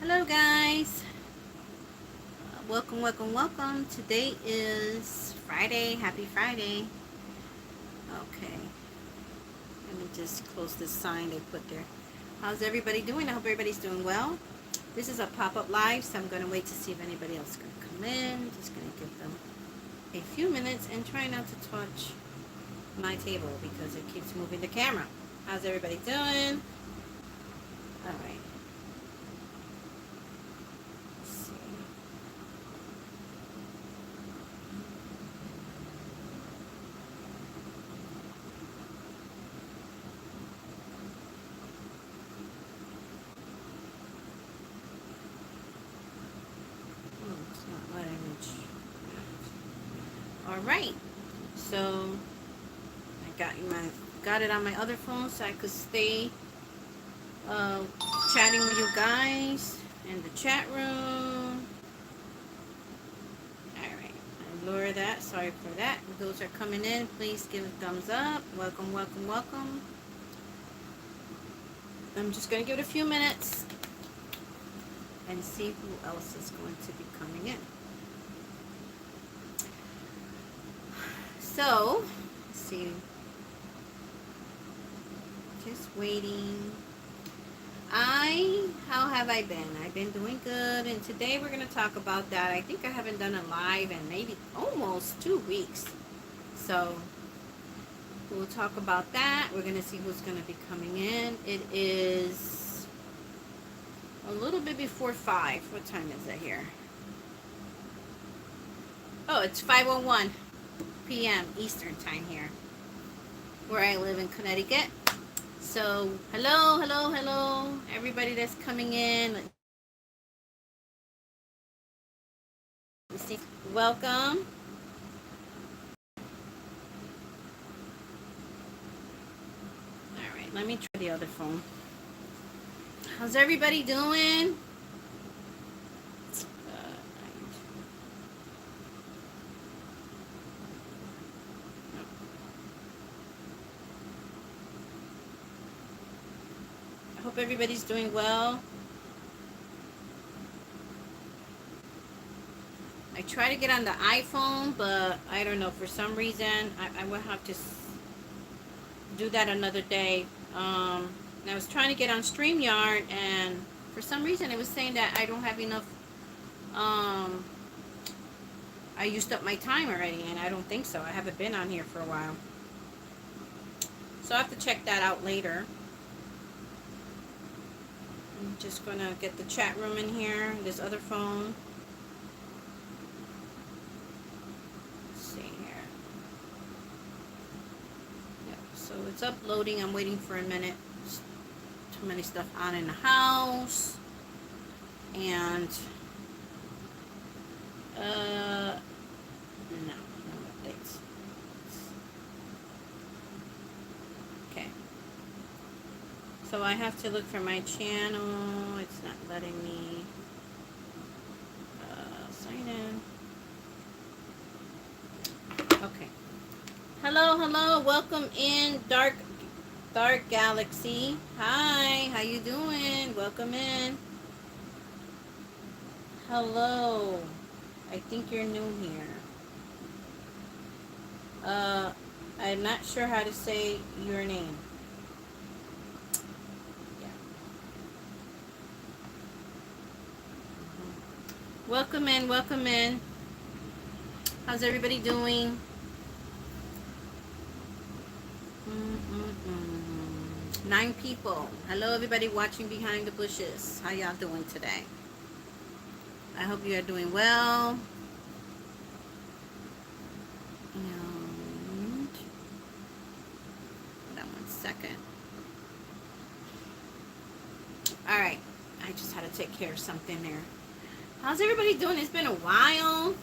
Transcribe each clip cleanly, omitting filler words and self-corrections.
Hello guys, welcome. Today is Friday. Happy Friday. Okay, let me just close this sign they put there. How's everybody doing? I hope everybody's doing well. This is a pop-up live, so I'm going to wait to see if anybody else is going to come in. Just going to give them a few minutes and try not to touch my table because it keeps moving the camera. How's everybody doing? All right. It's not letting me. All right, so I got it on my other phone so I could stay chatting with you guys in the chat room. All right, I lower that. Sorry for that. Those are coming in. Please give a thumbs up. Welcome. I'm just gonna give it a few minutes and see who else is going to be coming in. So, let's see. Just waiting. How have I been? I've been doing good, and today we're going to talk about that. I think I haven't done a live in maybe almost 2 weeks. So, we'll talk about that. We're going to see who's going to be coming in. It is a little bit before 5. What time is it here? Oh, it's 5:01 p.m. Eastern time here, where I live in Connecticut. So, hello, everybody that's coming in. Let's see. Welcome. All right, let me try the other phone. How's everybody doing? I hope everybody's doing well. I try to get on the iPhone, but I don't know, for some reason I will have to do that another day. I was trying to get on StreamYarn, and for some reason it was saying that I don't have enough. I used up my time already, and I don't think so. I haven't been on here for a while, so I have to check that out later. I'm just gonna get the chat room in here, this other phone. Let's see here. Yep, so it's uploading. I'm waiting for a minute. Just too many stuff on in the house. And no updates. Okay. So I have to look for my channel. It's not letting me sign in. Okay. Hello. Welcome in, Dark Galaxy. Hi. How you doing? Welcome in. Hello. I think you're new here. I'm not sure how to say your name. Welcome in. How's everybody doing? 9 people. Hello, everybody watching behind the bushes. How y'all doing today? I hope you are doing well. And hold on 1 second. All right, I just had to take care of something there. How's everybody doing? It's been a while.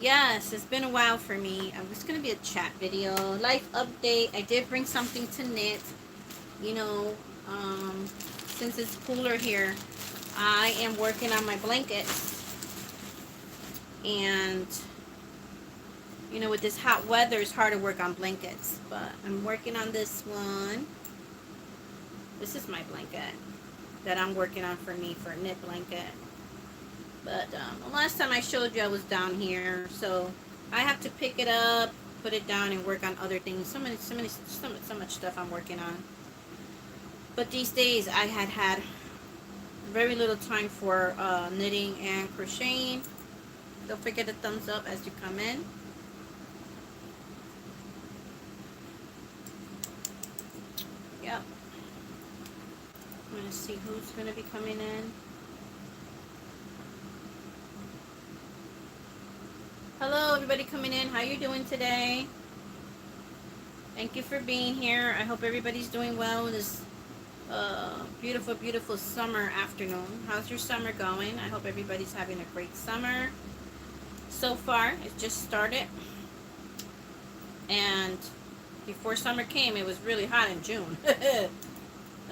Yes, it's been a while for me. It's going to be a chat video. Life update. I did bring something to knit. You know, since it's cooler here, I am working on my blankets. And, you know, with this hot weather, it's hard to work on blankets. But I'm working on this one. This is my blanket. that I'm working on for me for a knit blanket. But the last time I showed you I was down here, so I have to pick it up, put it down, and work on other things. So much stuff I'm working on. But these days I had very little time for knitting and crocheting. Don't forget the thumbs up as you come in. Yep. I'm going to see who's going to be coming in. Hello, everybody coming in. How you doing today? Thank you for being here. I hope everybody's doing well this beautiful, beautiful summer afternoon. How's your summer going? I hope everybody's having a great summer. So far, it just started. And before summer came, it was really hot in June.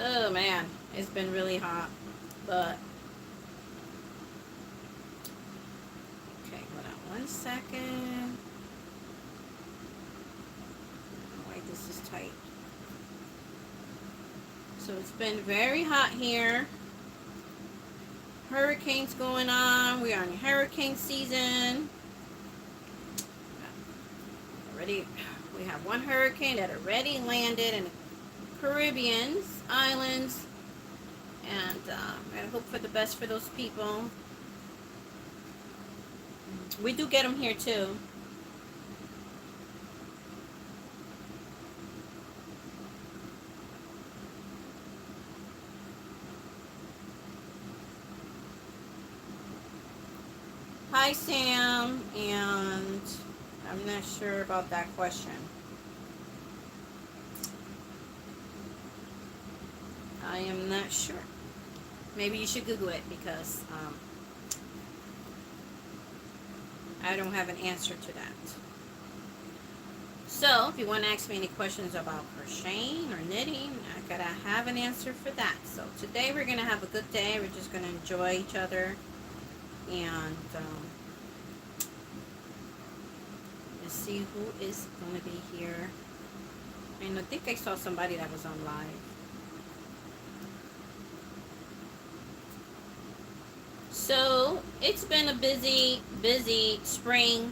Oh, man. It's been really hot. But okay, hold on 1 second. Why this is tight. So it's been very hot here. Hurricanes going on. We are in hurricane season. Already, we have one hurricane that already landed in the Caribbean islands. And I hope for the best for those people. We do get them here too. Hi, Sam, and I'm not sure about that question. I am not sure. Maybe you should Google it because I don't have an answer to that. So, if you want to ask me any questions about crocheting or knitting, I gotta have an answer for that. So, today we're gonna have a good day. We're just gonna enjoy each other. And let's see who is going to be here. And I think I saw somebody that was on live. So it's been a busy spring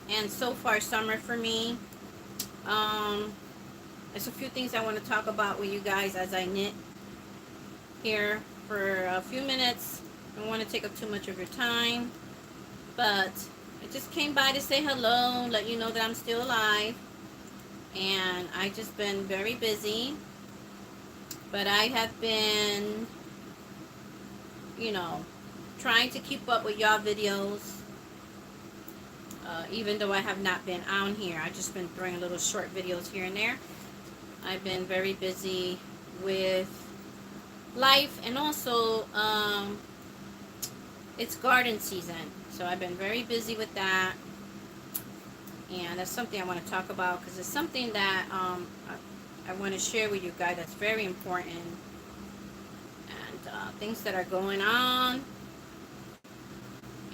and so far summer for me. There's a few things I want to talk about with you guys as I knit here for a few minutes. I don't want to take up too much of your time, but I just came by to say hello, let you know that I'm still alive, and I just been very busy, but I have been, you know, trying to keep up with y'all videos, even though I have not been on here. I've just been throwing little short videos here and there. I've been very busy with life, and also, it's garden season, so I've been very busy with that, and that's something I want to talk about because it's something that I want to share with you guys that's very important, and things that are going on,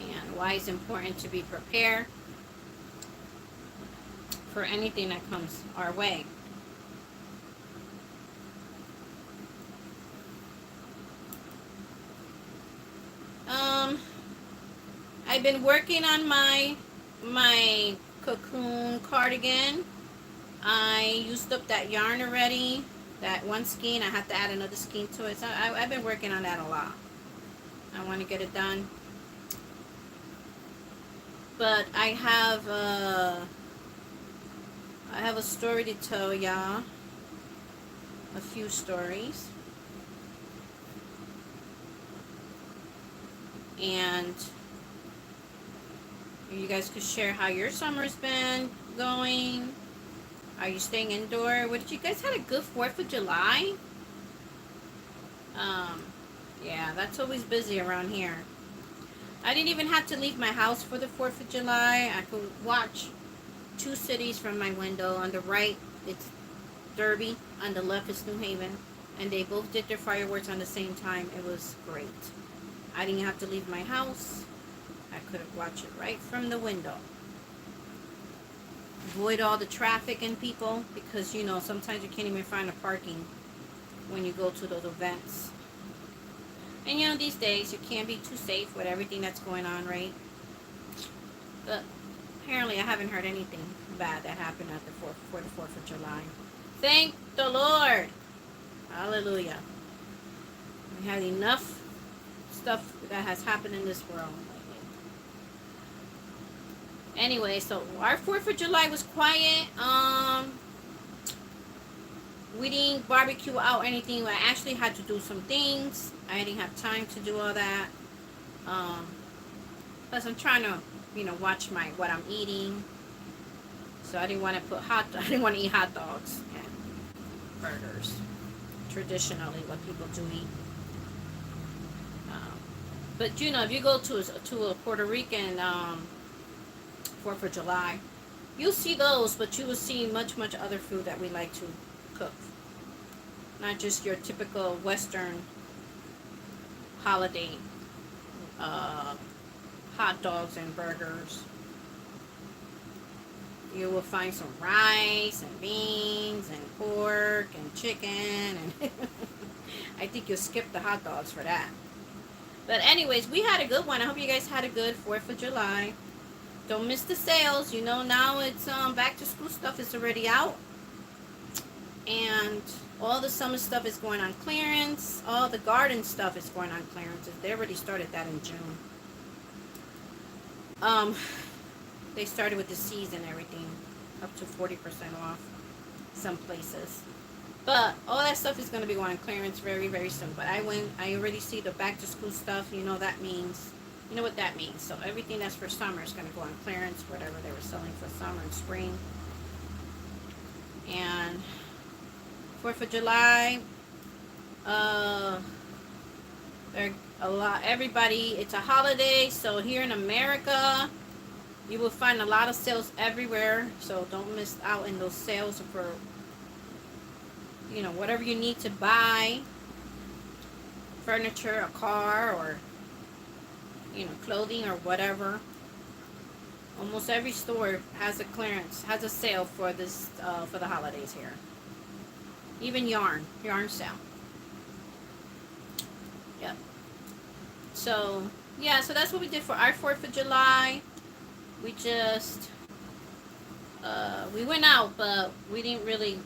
and why it's important to be prepared for anything that comes our way. I've been working on my cocoon cardigan. I used up that yarn already. That one skein, I have to add another skein to it. So I've been working on that a lot. I want to get it done. But I have a story to tell y'all. A few stories. And you guys could share how your summer's been going. Are you staying indoor? What did you guys had a good 4th of July? Yeah, that's always busy around here. I didn't even have to leave my house for the 4th of July. I could watch 2 cities from my window. On the right, it's Derby. On the left, it's New Haven. And they both did their fireworks on the same time. It was great. I didn't have to leave my house. I could watch it right from the window. Avoid all the traffic and people because, you know, sometimes you can't even find a parking when you go to those events. And you know, these days you can't be too safe with everything that's going on, right? But apparently I haven't heard anything bad that happened at the for the 4th of July. Thank the Lord. Hallelujah. We had enough stuff that has happened in this world. Anyway, so our 4th of July was quiet. We didn't barbecue out anything. I actually had to do some things. I didn't have time to do all that. Plus I'm trying to, watch what I'm eating. So I didn't want to I didn't want to eat hot dogs and burgers. Traditionally, what people do eat. But if you go to a Puerto Rican 4th of July, you'll see those, but you will see much other food that we like to cook. Not just your typical Western holiday hot dogs and burgers. You will find some rice and beans and pork and chicken, and I think you'll skip the hot dogs for that. But anyways, we had a good one. I hope you guys had a good 4th of July. Don't miss the sales. Now it's back to school stuff is already out. And all the summer stuff is going on clearance. All the garden stuff is going on clearance. They already started that in June. They started with the seeds and everything. Up to 40% off some places. But all that stuff is going to be going on clearance very, very soon. But I already see the back to school stuff. That means, you know what that means. So everything that's for summer is going to go on clearance, whatever they were selling for summer and spring. And 4th of July, everybody, it's a holiday. So here in America, you will find a lot of sales everywhere. So don't miss out in those sales for whatever you need to buy, furniture, a car, or clothing or whatever. Almost every store has a clearance, has a sale for this for the holidays here. Even yarn sale. Yep. So yeah, so that's what we did for our 4th of July. We just we went out, but we didn't really,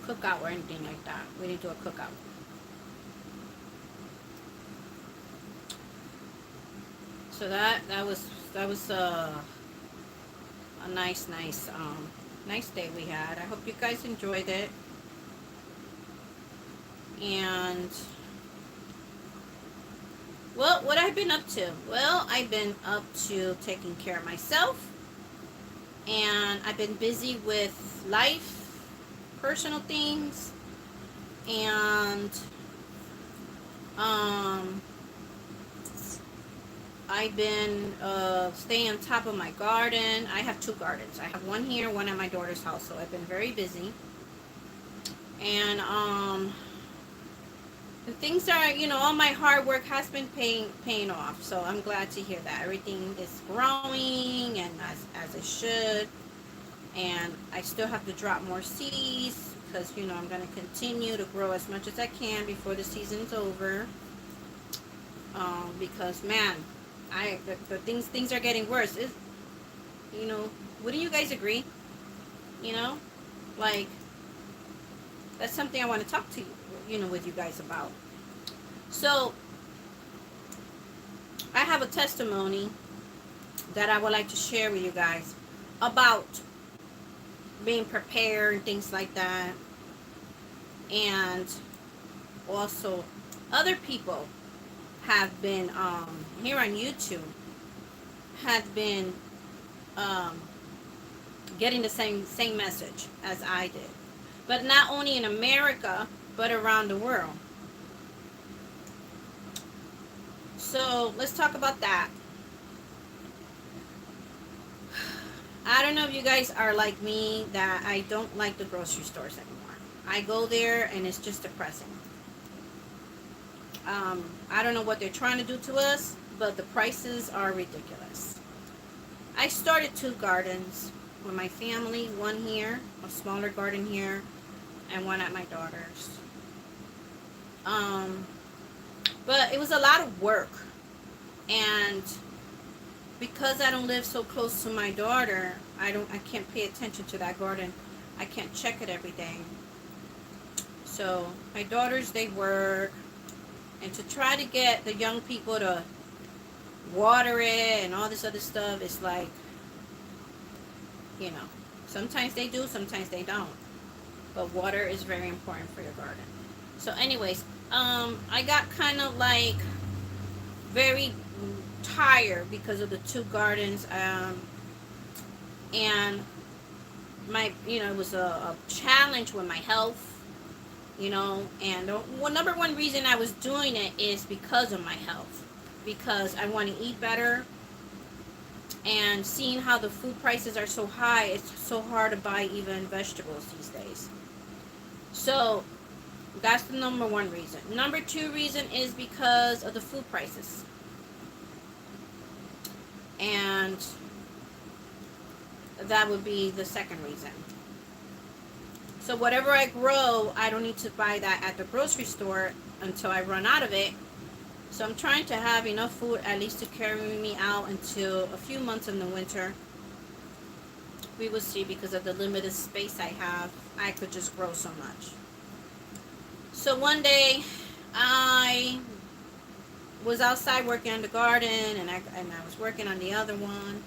cook out or anything like that. We didn't do a cookout. So that was a nice day we had. I hope you guys enjoyed it. And well, what I've been up to? Well, I've been up to taking care of myself. And I've been busy with life, personal things, and I've been staying on top of my garden. I have 2 gardens. I have one here, one at my daughter's house. So I've been very busy. And the things are, all my hard work has been paying off. So I'm glad to hear that. Everything is growing and as it should. And I still have to drop more seeds because, I'm going to continue to grow as much as I can before the season's over. Because, man, the things are getting worse. Wouldn't you guys agree? Like, that's something I want to talk to you. With you guys about. So I have a testimony that I would like to share with you guys about being prepared and things like that. And also other people have been here on YouTube have been getting the same message as I did. But not only in America, but around the world. So let's talk about that. I don't know if you guys are like me, that I don't like the grocery stores anymore. I go there and it's just depressing. I don't know what they're trying to do to us, but the prices are ridiculous. I started 2 gardens with my family, one here, a smaller garden here, and one at my daughter's. But it was a lot of work. And because I don't live so close to my daughter, I can't pay attention to that garden. I can't check it every day. So my daughters, they work, and to try to get the young people to water it and all this other stuff, it's like, you know, sometimes they do, sometimes they don't. But water is very important for your garden. So anyways, I got kind of like very tired because of the two gardens, and it was a challenge with my health, and the number one reason I was doing it is because of my health, because I want to eat better, and seeing how the food prices are so high, it's so hard to buy even vegetables these days. So that's the number one reason. Number two reason is because of the food prices. And that would be the second reason. So whatever I grow, I don't need to buy that at the grocery store until I run out of it. So I'm trying to have enough food at least to carry me out until a few months in the winter. We will see, because of the limited space I have, I could just grow so much. So one day I was outside working on the garden, and I was working on the other one,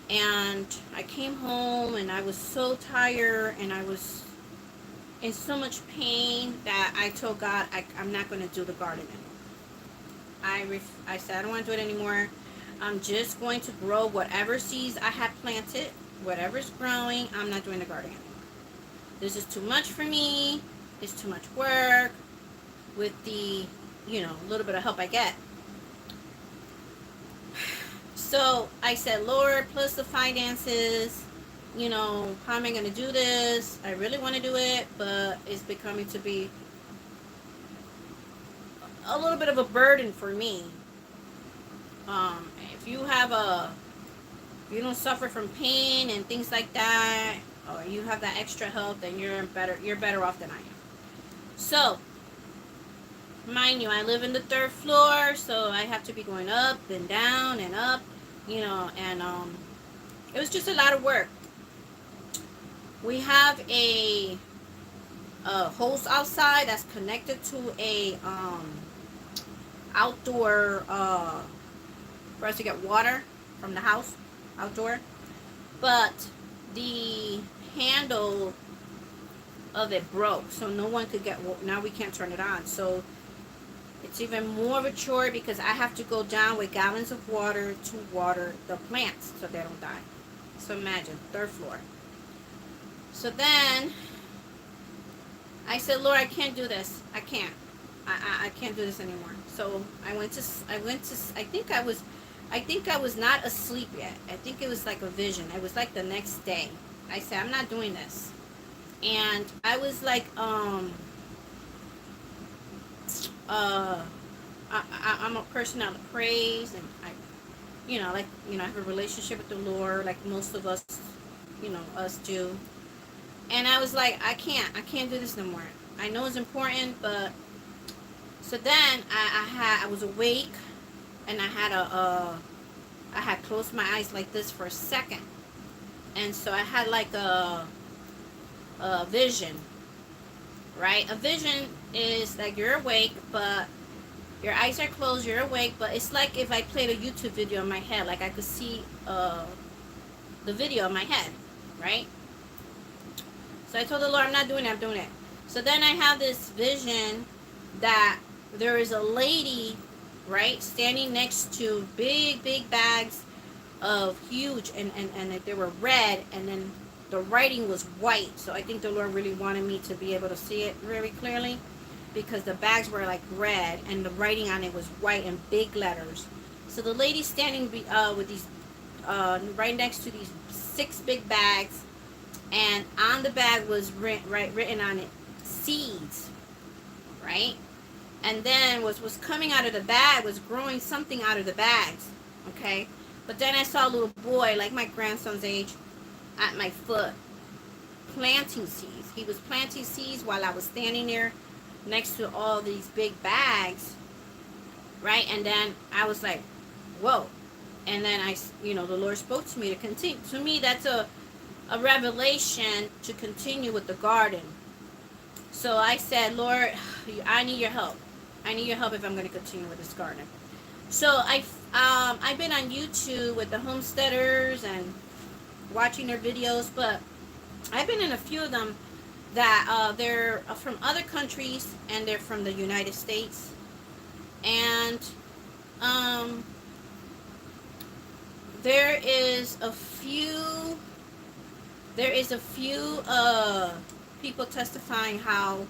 and I came home and I was so tired and I was in so much pain that I told God I'm not going to do the garden anymore. I said I don't want to do it anymore. I'm just going to grow whatever seeds I have planted, whatever's growing. I'm not doing the garden anymore. This is too much for me. It's too much work with the little bit of help I get. So I said, Lord, plus the finances, how am I going to do this? I really want to do it, but it's becoming to be a little bit of a burden for me. If you don't suffer from pain and things like that, or you have that extra help, then you're better off than I am. So, mind you, I live in the third floor, so I have to be going up and down and up, and it was just a lot of work. We have a hose outside that's connected to a outdoor for us to get water from the house outdoor, but the handle of it broke, so no one could now we can't turn it on. So it's even more of a chore because I have to go down with gallons of water to water the plants so they don't die. So imagine, third floor. So then I said, Lord, I can't do this. I can't do this anymore. So I think I was not asleep yet. I think it was like a vision. It was like the next day. I said, I'm not doing this. And I was like, I'm a person out of praise, and I have a relationship with the Lord, like most of us, us do. And I was like, I can't do this no more. I know it's important, but so then I was awake, and I had closed my eyes like this for a second, and so I had like a vision, right? A vision is like you're awake, but your eyes are closed, you're awake, but it's like if I played a YouTube video in my head, like I could see the video in my head, right? So I told the Lord, I'm not doing it, I'm doing it. So then I have this vision that there is a lady, right, standing next to big bags of huge, and they were red, and then the writing was white. So I think the Lord really wanted me to be able to see it very clearly, because the bags were like red and the writing on it was white and big letters. So the lady standing with these right next to these 6 big bags, and on the bag was written on it, seeds, right? And then was coming out of the bag was growing something out of the bags, okay? But then I saw a little boy, like my grandson's age, at my foot, planting seeds. He was planting seeds while I was standing there next to all these big bags. right? And then I was like, whoa. And then the Lord spoke to me to continue. To me, that's a revelation to continue with the garden. So I said, Lord, I need your help. I need your help if I'm going to continue with this garden. So I've been on YouTube with the homesteaders and watching their videos, but I've been in a few of them that they're from other countries and they're from the United States. And there is a few people testifying how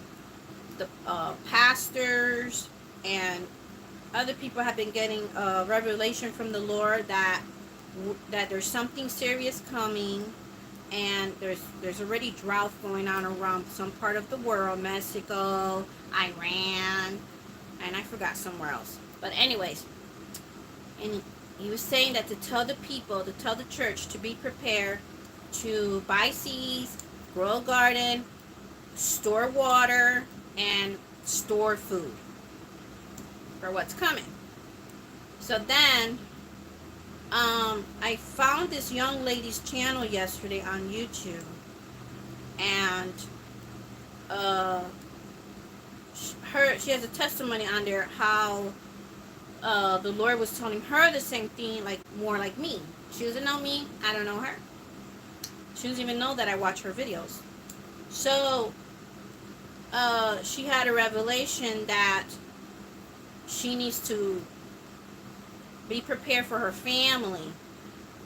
the pastors and other people have been getting a revelation from the Lord that there's something serious coming, and there's already drought going on around some part of the world, Mexico, Iran, and I forgot somewhere else. But anyways, and he was saying that to tell the people, to tell the church to be prepared to buy seeds, grow a garden, store water, and store food for what's coming. So then I found this young lady's channel yesterday on YouTube, and she has a testimony on there how the Lord was telling her the same thing, like more like me. She doesn't know me, I don't know her. She doesn't even know that I watch her videos. So she had a revelation that she needs to be prepared for her family,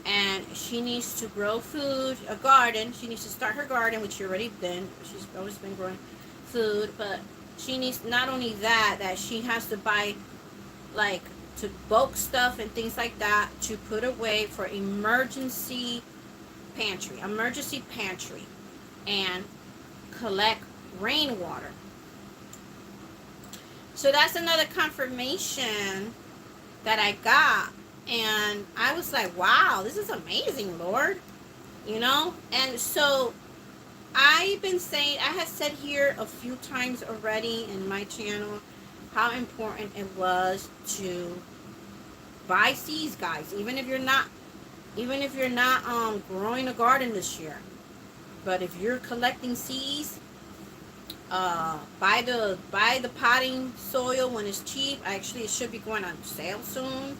and she needs to grow food, a garden. She needs to start her garden, which she already been. She's always been growing food, but she needs not only that she has to buy like to bulk stuff and things like that to put away for emergency pantry, and collect rainwater. So that's another confirmation that I got, and I was like, wow, this is amazing, Lord, and so I've been saying, I have said here a few times already in my channel how important it was to buy seeds, guys, even if you're not growing a garden this year. But if you're collecting seeds, buy the potting soil when it's cheap. Actually, it should be going on sale soon.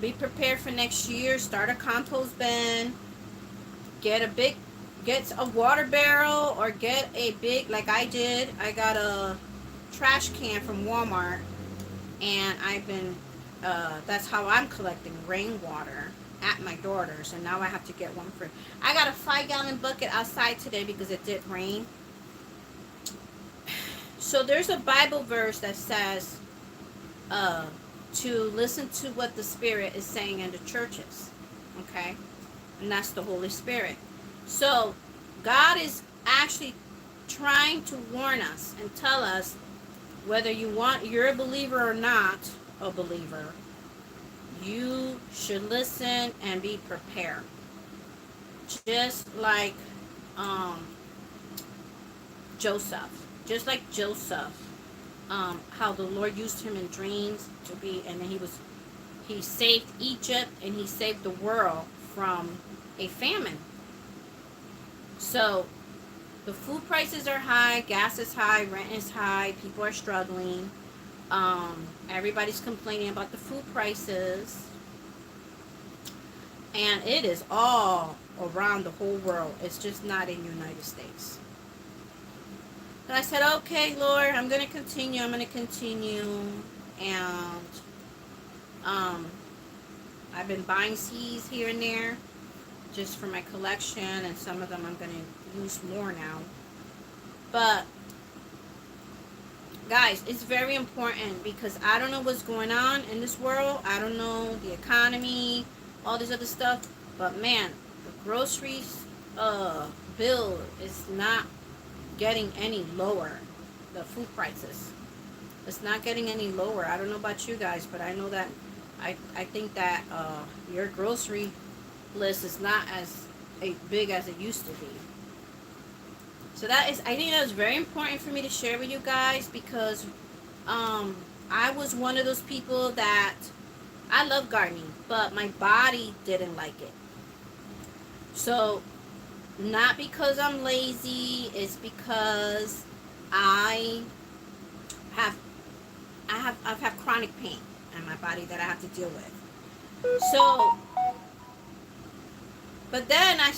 Be prepared for next year. Start a compost bin. Get a water barrel, or get a big, like I did. I got a trash can from Walmart, and I've been that's how I'm collecting rainwater at my daughter's, and now I have to get one for. I got a 5-gallon bucket outside today because it did rain. So there's a Bible verse that says to listen to what the Spirit is saying in the churches, okay, and that's the Holy Spirit. So God is actually trying to warn us and tell us, whether you're a believer or not a believer, you should listen and be prepared. Just like Joseph. How the Lord used him in dreams to be, and then he saved Egypt, and he saved the world from a famine. So the food prices are high, gas is high, rent is high, people are struggling. Everybody's complaining about the food prices, and it is all around the whole world. It's just not in the United States. So I said, okay, Lord, I'm going to continue, and I've been buying seeds here and there just for my collection, and some of them I'm going to use more now. But guys, it's very important, because I don't know what's going on in this world. I don't know the economy, all this other stuff, but man, the groceries bill is not getting any lower. The food prices, it's not getting any lower. I don't know about you guys, but I know that I think that your grocery list is not as big as it used to be. So I think that is very important for me to share with you guys, because I was one of those people that I love gardening, but my body didn't like it. So, not because I'm lazy, it's because I have I've had chronic pain in my body that I have to deal with. So, but then I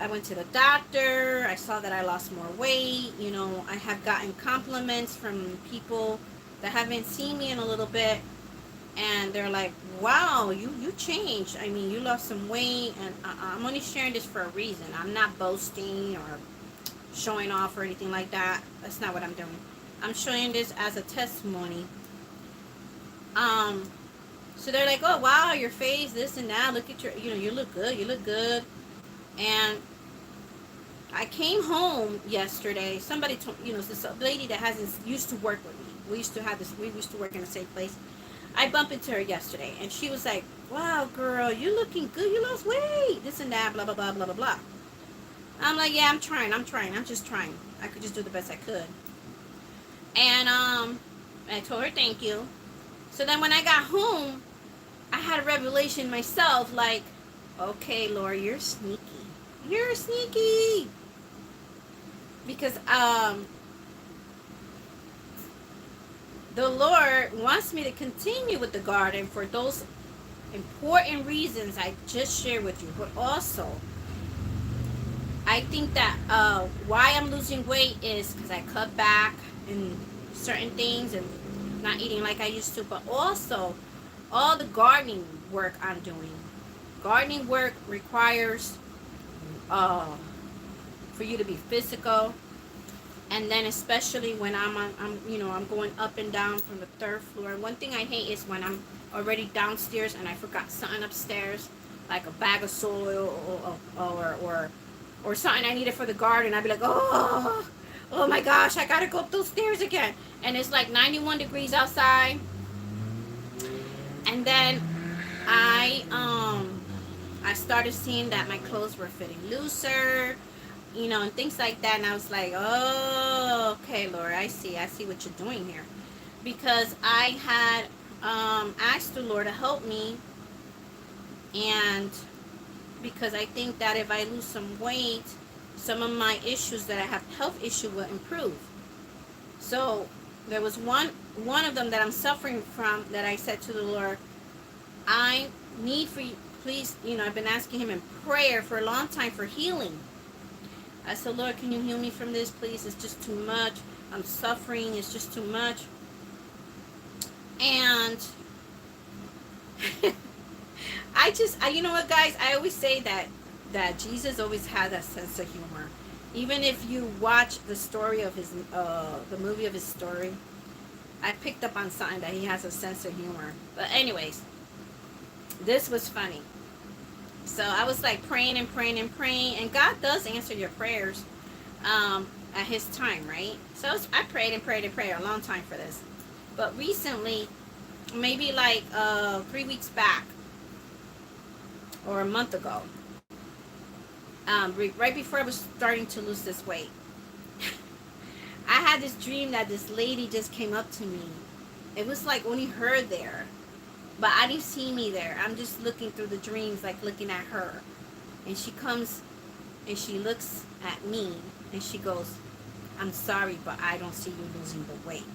went to the doctor. I saw that I lost more weight. You know, I have gotten compliments from people that haven't seen me in a little bit, and they're like, "Wow, you changed. I mean, you lost some weight." And I'm only sharing this for a reason. I'm not boasting or showing off or anything like that. That's not what I'm doing. I'm showing this as a testimony. Um, so they're like, "Oh wow, your face, this and that. Look at your, you know, you look good. You look good." And I came home yesterday. Somebody told, you know, this lady that hasn't used to work with me. We used to work in the same place. I bumped into her yesterday, and she was like, "Wow, girl, you looking good. You lost weight. This and that, blah blah blah blah blah blah." I'm like, "Yeah, I'm trying. I'm just trying. I could just do the best I could." And I told her thank you. So then when I got home, I had a revelation myself. Like, okay, Laura, you're sneaky. You're sneaky because the Lord wants me to continue with the garden for those important reasons I just shared with you. But also, I think that why I'm losing weight is because I cut back in certain things and not eating like I used to. But also, all the gardening work I'm doing. Gardening work requires uh, for you to be physical, and then especially when I'm going up and down from the third floor. One thing I hate is when I'm already downstairs and I forgot something upstairs, like a bag of soil or something I needed for the garden. I'd be like, oh my gosh, I gotta go up those stairs again, and it's like 91 degrees outside, and then I started seeing that my clothes were fitting looser, you know, and things like that. And I was like, oh, okay, Laura, I see what you're doing here. Because I had asked the Lord to help me, and because I think that if I lose some weight, some of my issues that I have, health issue, will improve. So there was one of them that I'm suffering from that I said to the Lord, I need for you, please, you know, I've been asking him in prayer for a long time for healing. I said, Lord, can you heal me from this, please? It's just too much. I'm suffering. It's just too much. And you know what, guys? I always say that Jesus always had a sense of humor. Even if you watch the story of his, the movie of his story, I picked up on something that he has a sense of humor. But anyways, this was funny. So I was like praying and praying and praying, and God does answer your prayers at his time, right? So I prayed and prayed and prayed a long time for this. But recently, maybe like 3 weeks back or a month ago, right before I was starting to lose this weight, I had this dream that this lady just came up to me. It was like only her there, but I didn't see me there. I'm just looking through the dreams, like looking at her. And she comes and she looks at me and she goes, I'm sorry, but I don't see you losing the weight.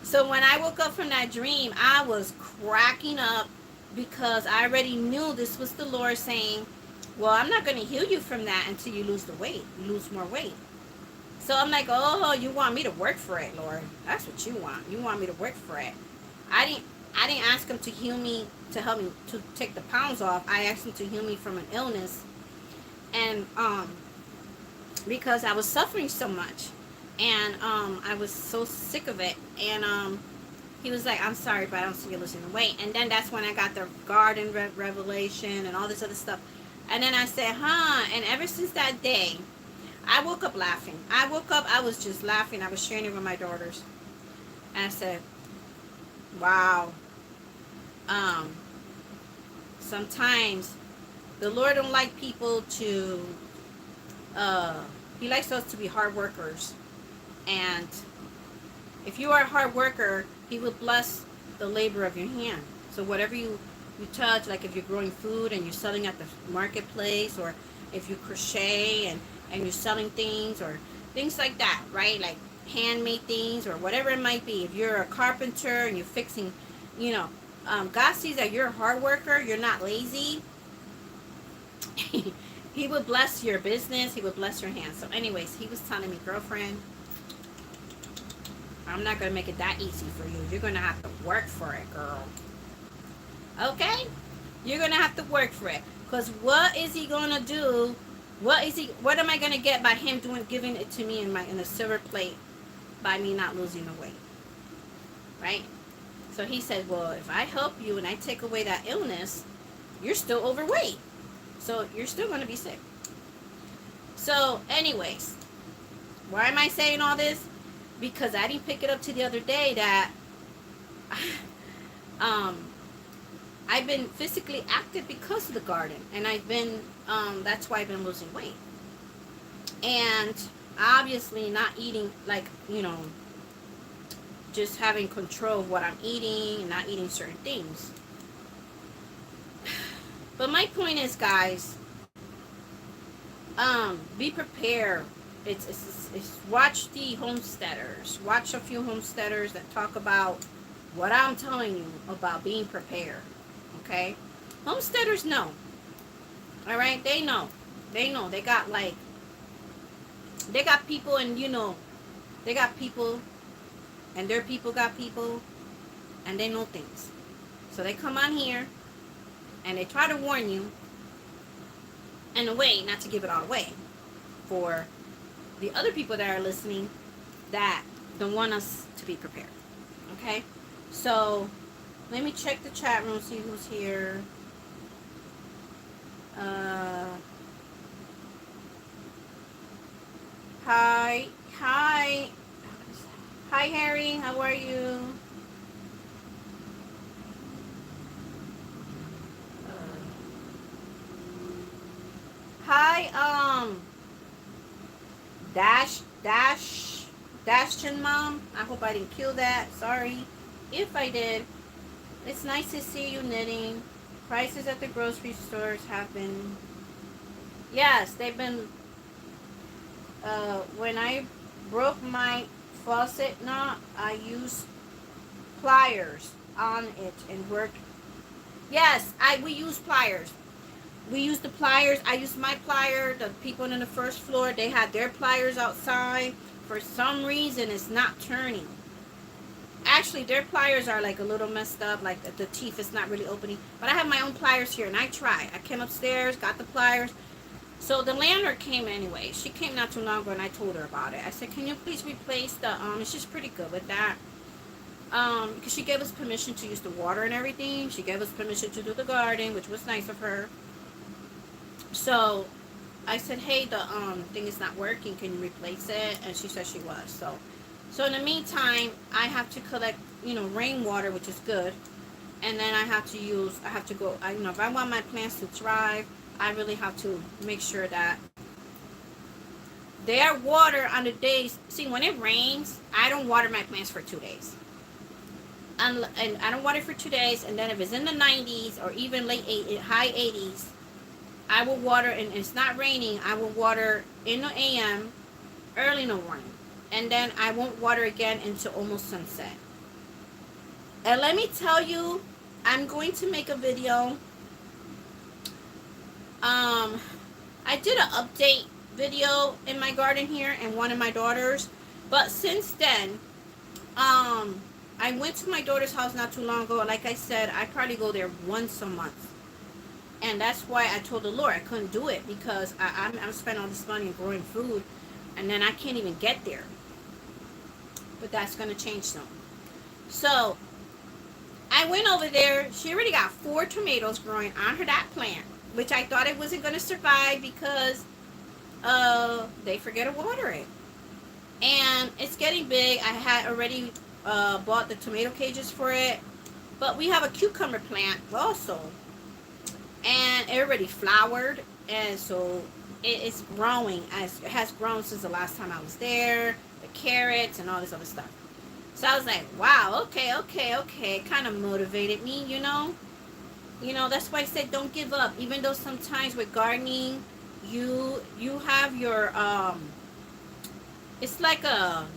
So when I woke up from that dream, I was cracking up because I already knew this was the Lord saying, well, I'm not going to heal you from that until you lose the weight, you lose more weight. So I'm like, oh, you want me to work for it, Lord. That's what you want. You want me to work for it. I didn't ask him to heal me, to help me to take the pounds off. I asked him to heal me from an illness. And because I was suffering so much. And I was so sick of it. And he was like, I'm sorry, but I don't see you losing the weight. And then that's when I got the garden revelation and all this other stuff. And then I said, and ever since that day, I woke up laughing. I woke up, I was just laughing. I was sharing it with my daughters. And I said, wow. Sometimes the Lord don't like people to, he likes us to be hard workers. And If you are a hard worker, he will bless the labor of your hand. So whatever you touch, like if you're growing food and you're selling at the marketplace, or if you crochet and you're selling things or things like that, right? Like handmade things or whatever it might be. If you're a carpenter and you're fixing, you know, God sees that you're a hard worker, you're not lazy. He would bless your business. He would bless your hands. So anyways, he was telling me, girlfriend, I'm not going to make it that easy for you. You're going to have to work for it, girl. Okay? You're going to have to work for it. Because what is he going to do? What am I going to get by him giving it to me in a silver plate by me not losing the weight? Right? So he said, well, if I help you and I take away that illness, you're still overweight. So you're still going to be sick. So anyways, why am I saying all this? Because I didn't pick it up to the other day that I've been physically active because of the garden. And I've been, that's why I've been losing weight. And obviously not eating, like, you know, just having control of what I'm eating and not eating certain things. But my point is, guys, be prepared. It's watch the homesteaders. Watch a few homesteaders that talk about what I'm telling you about being prepared. Okay? Homesteaders know. All right? They know. They know. They got people, and you know, they got people, and their people got people, and they know things. So they come on here and they try to warn you in a way, not to give it all away, for the other people that are listening that don't want us to be prepared. Okay? So let me check the chat room, see who's here. Hi, Harry, how are you? Hi, Dashton Mom. I hope I didn't kill that. Sorry if I did. It's nice to see you knitting. Prices at the grocery stores have been, yes, they've been, when I broke my faucet knot, I used pliers on it and worked. Yes, we use pliers. We used the pliers. I used my plier. The people on the first floor, they had their pliers outside. For some reason, it's not turning. Actually, their pliers are like a little messed up. Like the teeth is not really opening. But I have my own pliers here, and I tried. I came upstairs, got the pliers. So the landlord came anyway. She came not too long ago, and I told her about it. I said, can you please replace the, she's pretty good with that. Because she gave us permission to use the water and everything. She gave us permission to do the garden, which was nice of her. So I said, hey, the thing is not working. Can you replace it? And she said she was. So in the meantime, I have to collect, you know, rainwater, which is good. And then I have to go, you know, if I want my plants to thrive, I really have to make sure that they are water on the days. See, when it rains, I don't water my plants for 2 days. And I don't water for 2 days. And then if it's in the 90s or even high 80s, I will water, and it's not raining, I will water in the AM, early in the morning. And then I won't water again until almost sunset. And let me tell you, I'm going to make a video. I did an update video in my garden here and one of my daughters. But since then, I went to my daughter's house not too long ago. Like I said, I probably go there once a month. And that's why I told the Lord I couldn't do it, because I'm spending all this money growing food, and then I can't even get there. But that's going to change soon. So I went over there. She already got 4 tomatoes growing on that plant, which I thought it wasn't going to survive because they forget to water it. And it's getting big. I had already bought the tomato cages for it. But we have a cucumber plant also. And it already flowered, and so it's growing. As it has grown since the last time I was there. The carrots and all this other stuff. So I was like, wow, okay, okay, okay. It kind of motivated me, you know. That's why I said don't give up. Even though sometimes with gardening, you have your it's like a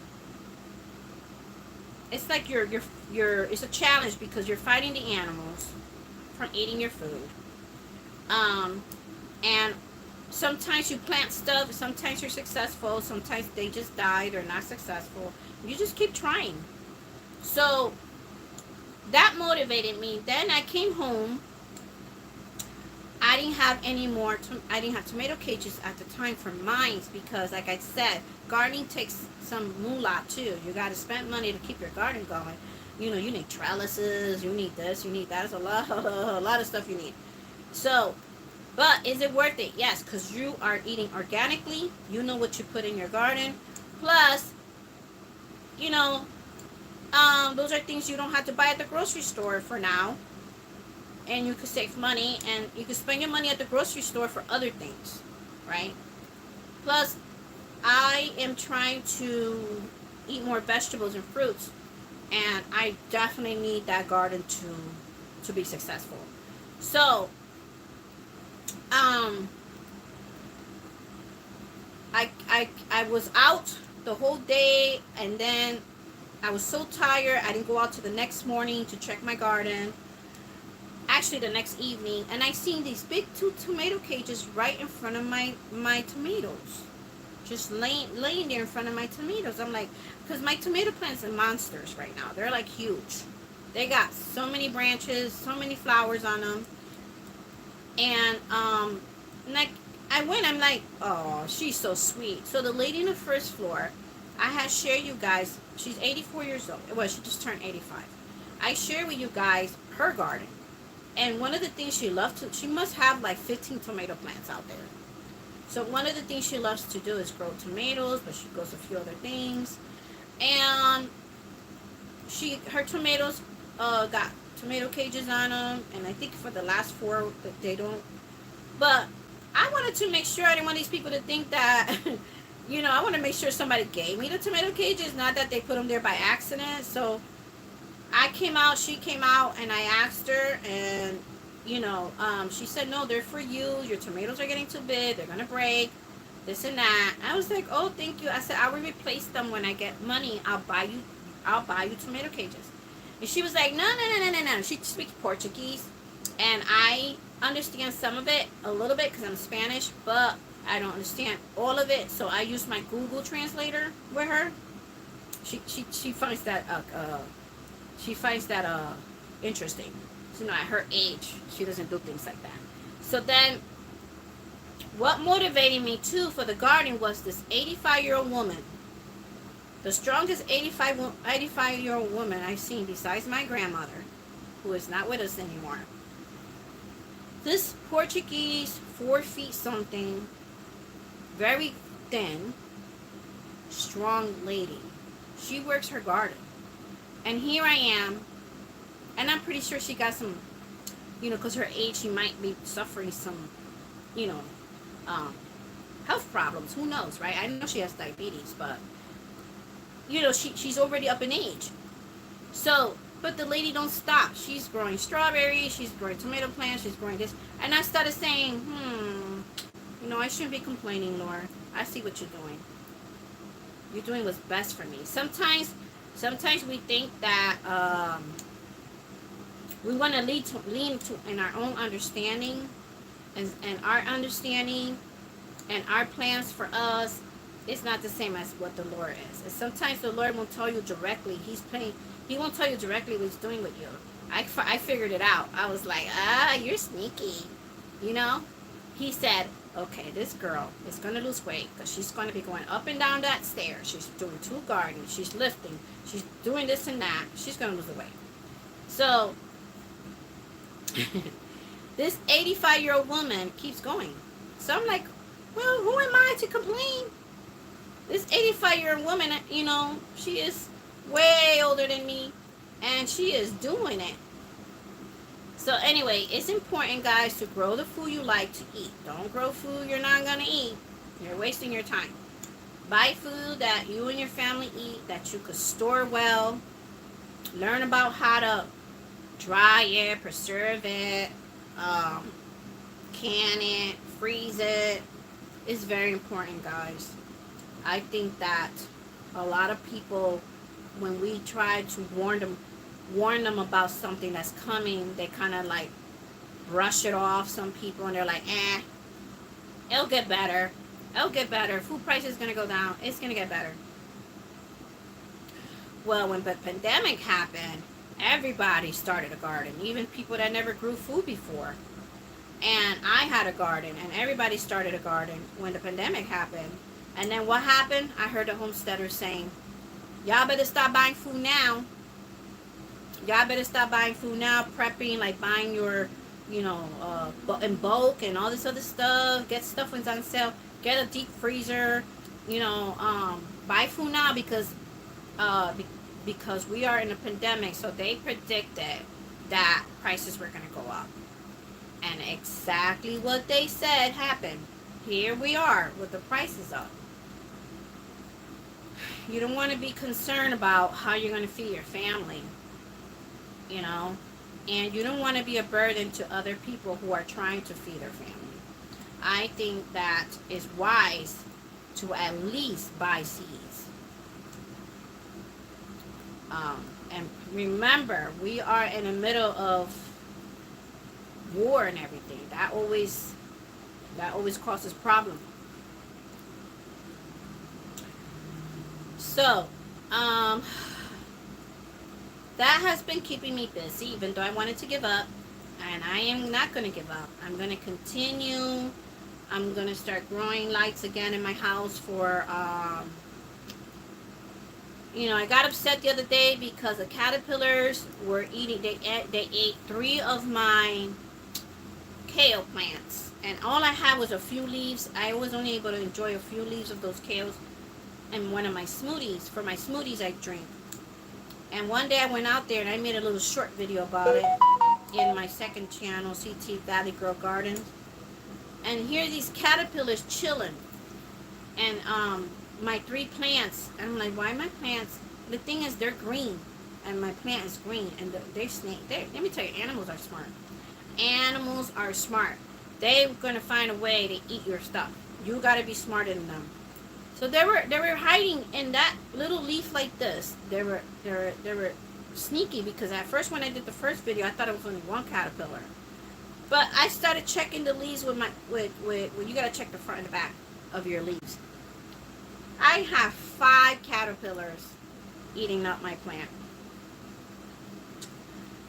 it's like your it's a challenge because you're fighting the animals from eating your food. Um, and sometimes you plant stuff, sometimes you're successful, sometimes they just die, they're not successful. You just keep trying. So that motivated me. Then I came home. I didn't have any more. I didn't have tomato cages at the time for mines because, like I said, gardening takes some moolah too. You got to spend money to keep your garden going. You need trellises. You need this. You need that. It's a lot, a lot of stuff you need. So, but is it worth it? Yes, because you are eating organically. You know what you put in your garden. Plus, you know, those are things you don't have to buy at the grocery store for now. And you could save money and you could spend your money at the grocery store for other things, right? Plus, I am trying to eat more vegetables and fruits, and I definitely need that garden to be successful. So, um, I was out the whole day, and then I was so tired I didn't go out to the next morning to check my garden, actually the next evening, and I seen these big two tomato cages right in front of my tomatoes, just laying there in front of my tomatoes. I'm like, because my tomato plants are monsters right now. They're like huge. They got so many branches, so many flowers on them, and like I went, I'm like, oh, she's so sweet. So the lady in the first floor, I had shared you guys. She's 84 years old. Well, she just turned 85. I share with you guys her garden. And one of the things she must have like 15 tomato plants out there. So one of the things she loves to do is grow tomatoes, but she grows a few other things. And her tomatoes got tomato cages on them, and I think for the last four that they don't. But I wanted to make sure I didn't want these people to think that, I want to make sure somebody gave me the tomato cages, not that they put them there by accident. So I came out, she came out, and I asked her, and she said, no, they're for you. Your tomatoes are getting too big. They're gonna break. This and that. I was like, oh, thank you. I said, I will replace them when I get money. I'll buy you tomato cages. And she was like, no, no, no, no, no, no. She speaks Portuguese, and I understand some of it a little bit because I'm Spanish, but I don't understand all of it. So I use my Google translator with her. She finds that interesting. So, at her age, she doesn't do things like that. So then, what motivated me too for the garden was this 85-year-old woman, the strongest 85-year-old woman I've seen besides my grandmother, who is not with us anymore. This Portuguese, 4 feet something, very thin, strong lady. She works her garden. And here I am, and I'm pretty sure she got some, because her age, she might be suffering some, health problems. Who knows, right? I know she has diabetes, but, she's already up in age. So, but the lady don't stop. She's growing strawberries, she's growing tomato plants, she's growing this. And I started saying, I shouldn't be complaining, Laura. I see what you're doing. You're doing what's best for me. Sometimes we think that we want to lean to in our own understanding, and our understanding and our plans for us is not the same as what the Lord is. And sometimes the Lord won't tell you directly. He won't tell you directly what he's doing with you. I figured it out. I was like, you're sneaky. He said, okay, this girl is going to lose weight because she's going to be going up and down that stair. She's doing 2 gardens. She's lifting. She's doing this and that. She's going to lose the weight. So, this 85-year-old woman keeps going. So I'm like, well, who am I to complain? This 85-year-old woman, she is way older than me, and she is doing it. So anyway, it's important, guys, to grow the food you like to eat. Don't grow food you're not going to eat. You're wasting your time. Buy food that you and your family eat, that you could store well. Learn about how to dry it, preserve it, um, can it, freeze it. It's very important, guys. I think that a lot of people, when we try to warn them about something that's coming, they kind of like brush it off. Some people, and they're like, it'll get better. It'll get better. Food prices gonna go down. It's gonna get better. Well, when the pandemic happened, everybody started a garden, even people that never grew food before. And I had a garden, and everybody started a garden when the pandemic happened. And then what happened? I heard the homesteaders saying, y'all better stop buying food now. Y'all better stop buying food now, prepping, like buying your, in bulk and all this other stuff. Get stuff when it's on sale. Get a deep freezer. Buy food now because we are in a pandemic. So they predicted that prices were going to go up. And exactly what they said happened. Here we are with the prices up. You don't want to be concerned about how you're going to feed your family. And you don't want to be a burden to other people who are trying to feed their family. I think that is wise to at least buy seeds. And remember, we are in the middle of war and everything. That always causes problems. So, that has been keeping me busy, even though I wanted to give up. And I am not going to give up. I'm going to continue. I'm going to start growing lights again in my house for, I got upset the other day because the caterpillars were eating, they ate 3 of my kale plants. And all I had was a few leaves. I was only able to enjoy a few leaves of those kales in one of my smoothies. For my smoothies I drink. And one day I went out there and I made a little short video about it in my second channel, CT Valley Girl Gardens. And here are these caterpillars chilling. And my 3 plants, and I'm like, why my plants? The thing is, they're green, and my plant is green, and they're snake. Let me tell you, animals are smart. Animals are smart. They're gonna find a way to eat your stuff. You gotta be smarter than them. So they were hiding in that little leaf like this. They were sneaky, because at first when I did the first video, I thought it was only one caterpillar. But I started checking the leaves with you gotta check the front and the back of your leaves. I have 5 caterpillars eating up my plant.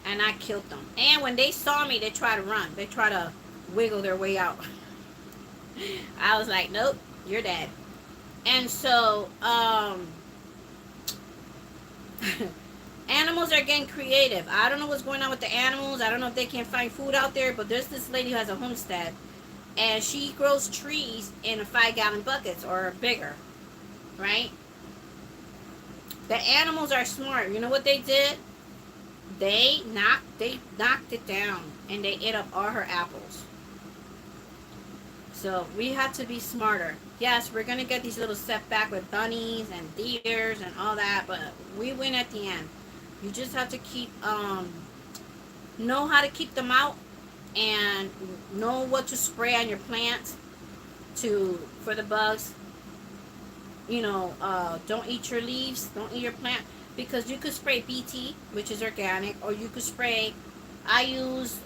And I killed them. And when they saw me, they tried to run. They tried to wiggle their way out. I was like, nope, you're dead. And so, animals are getting creative. I don't know what's going on with the animals. I don't know if they can't find food out there, but there's this lady who has a homestead, and she grows trees in 5-gallon buckets or bigger, right? The animals are smart. You know what they did? They knocked it down, and they ate up all her apples. So we have to be smarter. Yes, we're gonna get these little setback with bunnies and deers and all that, but we win at the end. You just have to keep know how to keep them out, and know what to spray on your plants for the bugs. Don't eat your leaves, don't eat your plant, because you could spray BT, which is organic, or you could spray. I use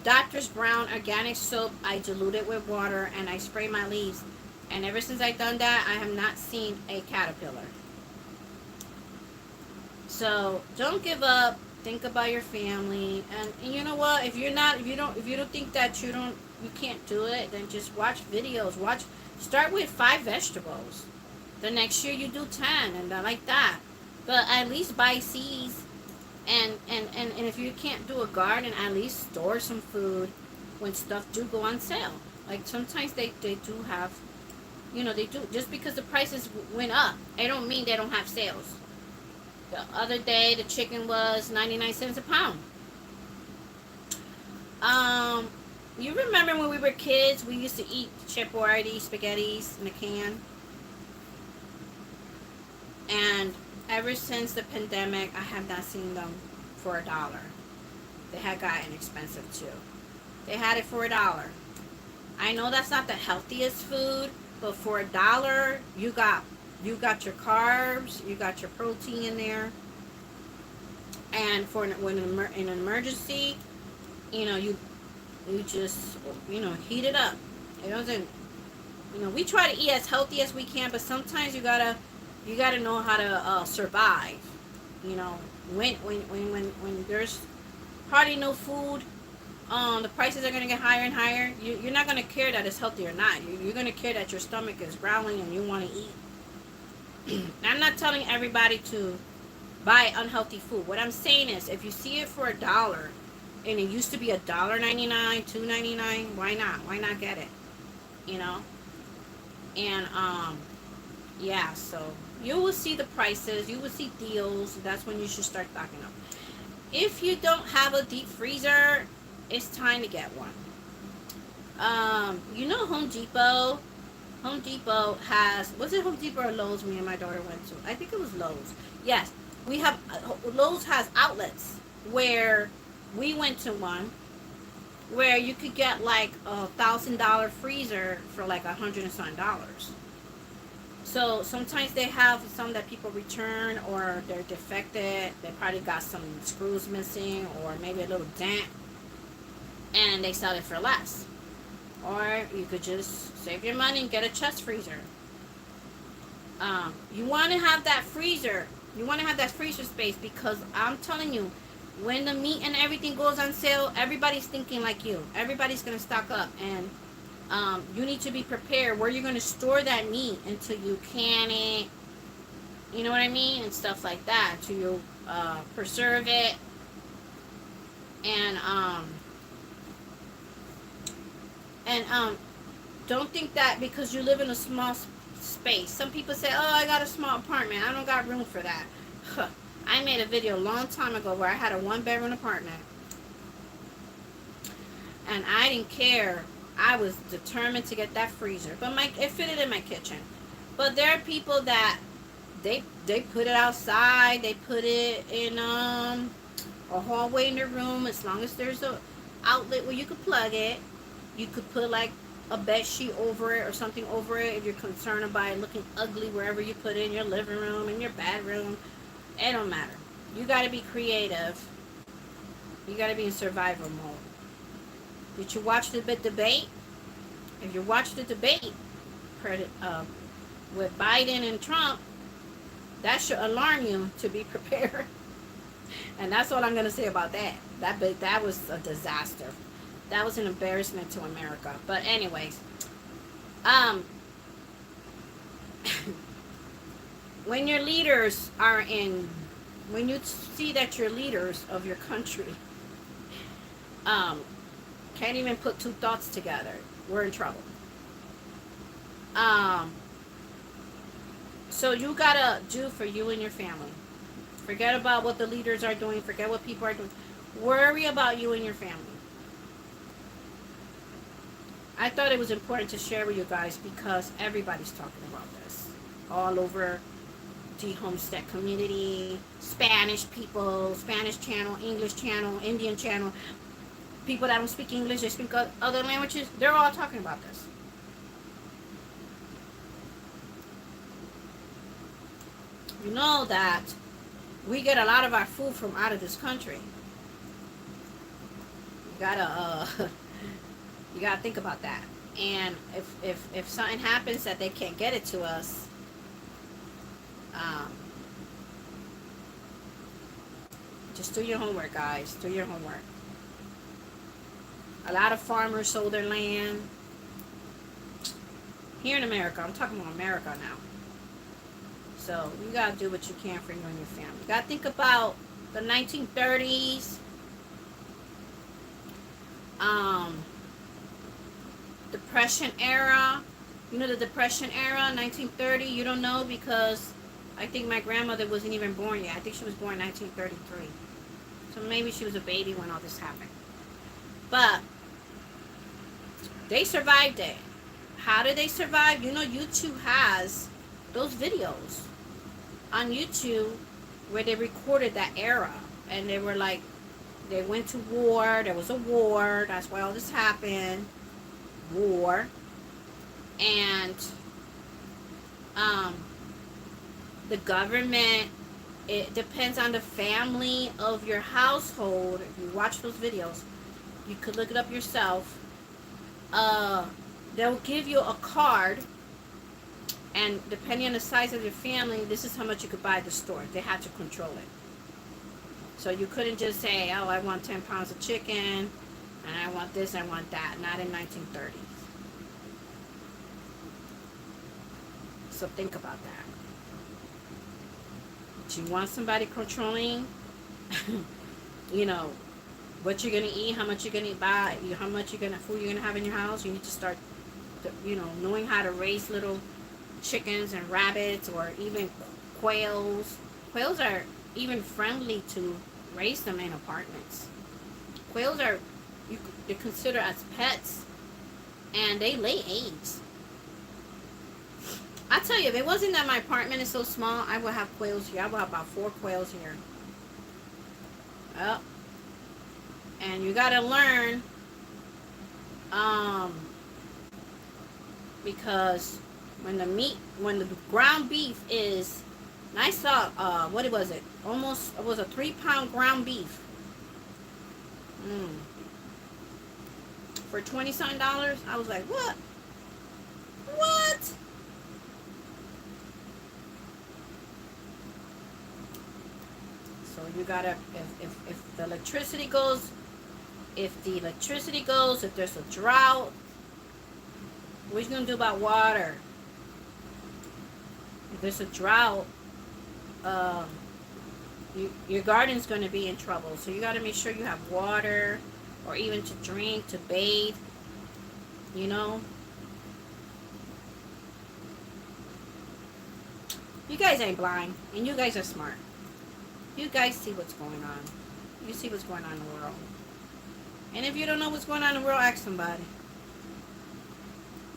Doctor's Brown organic soap. I dilute it with water and I spray my leaves. And ever since I've done that, I have not seen a caterpillar. So don't give up. Think about your family. And you know what? If you don't think that you can't do it, then just watch videos. Start with 5 vegetables. The next year you do 10 and like that. But at least buy seeds. And if you can't do a garden, at least store some food when stuff do go on sale. Like sometimes they do have, they do. Just because the prices went up, it don't mean they don't have sales. The other day, the chicken was 99 cents a pound. You remember when we were kids, we used to eat chipboardi spaghettis in a can? And ever since the pandemic, I have not seen them for $1. They had gotten expensive too. They had it for $1. I know that's not the healthiest food, but for $1, you got your carbs, you got your protein in there, and for when in an emergency, you just heat it up. It doesn't. We try to eat as healthy as we can, but sometimes you gotta know how to survive. When there's hardly no food, the prices are gonna get higher and higher. You're not gonna care that it's healthy or not. You're gonna care that your stomach is growling and you want to eat. I'm not telling everybody to buy unhealthy food. What I'm saying is, if you see it for $1, and it used to be $1.99, $2.99, why not? Why not get it? You know? And yeah, so you will see the prices, you will see deals. That's when you should start stocking up. If you don't have a deep freezer, it's time to get one. Home Depot. Home Depot has, was it Home Depot or Lowe's me and my daughter went to? I think it was Lowe's. Yes, we have, Lowe's has outlets where we went to one where you could get like $1,000 freezer for like $100 and something. So sometimes they have some that people return, or they're defected. They probably got some screws missing, or maybe a little dent, and they sell it for less. Or you could just save your money and get a chest freezer. You want to have that freezer. You want to have that freezer space, because I'm telling you, when the meat and everything goes on sale, everybody's thinking like you. Everybody's going to stock up. And you need to be prepared where you're going to store that meat until you can it. You know what I mean? And stuff like that. Until you preserve it. And don't think that because you live in a small space. Some people say, oh, I got a small apartment. I don't got room for that. Huh. I made a video a long time ago where I had a 1-bedroom apartment. And I didn't care. I was determined to get that freezer. But it fitted in my kitchen. But there are people that they put it outside. They put it in a hallway in their room. As long as there's a outlet where you could plug it. You could put like a bed sheet over it or something over it if you're concerned about it looking ugly wherever you put it, in your living room, in your bedroom. It don't matter. You got to be creative. You got to be in survival mode. Did you watch the debate? If you watched the debate with Biden and Trump, that should alarm you to be prepared. And that's all I'm going to say about that. That was a disaster. That was an embarrassment to America. But anyways, when your leaders when you see that your leaders of your country can't even put two thoughts together, we're in trouble. So you gotta do for you and your family. Forget about what the leaders are doing. Forget what people are doing. Worry about you and your family. I thought it was important to share with you guys because everybody's talking about this all over the homestead community, Spanish people, Spanish channel, English channel, Indian channel, people that don't speak English, they speak other languages. They're all talking about this. You know that we get a lot of our food from out of this country. You gotta think about that. And if something happens that they can't get it to us, just do your homework, guys. Do your homework. A lot of farmers sold their land here in America. I'm talking about America now. So you gotta do what you can for you and your family. You gotta think about the 1930s. Depression era. You know the Depression era, 1930. You don't know because I think my grandmother wasn't even born yet. I think she was born in 1933. So maybe she was a baby when all this happened. But they survived it. How did they survive? You know, YouTube has those videos. on YouTube where they recorded that era, and they were like, they went to war. There was a war. That's why all this happened. War. And the government, it depends on the family of your household. If you watch those videos, you could look it up yourself. They'll give you a card, and depending on the size of your family, this is how much you could buy at the store. They had to control it. So you couldn't just say, oh, I want 10 pounds of chicken, and I want this, I want that. Not in 1930s. So think about that. Do you want somebody controlling, you know, what you're going to eat, how much you're going to buy, how much food you're going to have in your house? You need to start, you know, knowing how to raise little chickens and rabbits, or even quails. Quails are even friendly to raise them in apartments. Quails are, they're considered as pets, and they lay eggs. I tell you, if it wasn't that my apartment is so small, I would have quails here. I would have about 4 quails here. Well, and you gotta learn, because when the ground beef is, and I saw, what was it? Almost, it was a 3-pound ground beef. For $20-something. I was like, what? What? So you gotta, if the electricity goes, if there's a drought, what are you gonna do about water? If there's a drought, your garden's gonna be in trouble. So you gotta make sure you have water, or even to drink, to bathe, you know. You guys ain't blind, and you guys are smart. You guys see what's going on. You see what's going on in the world. And if you don't know what's going on in the world, ask somebody.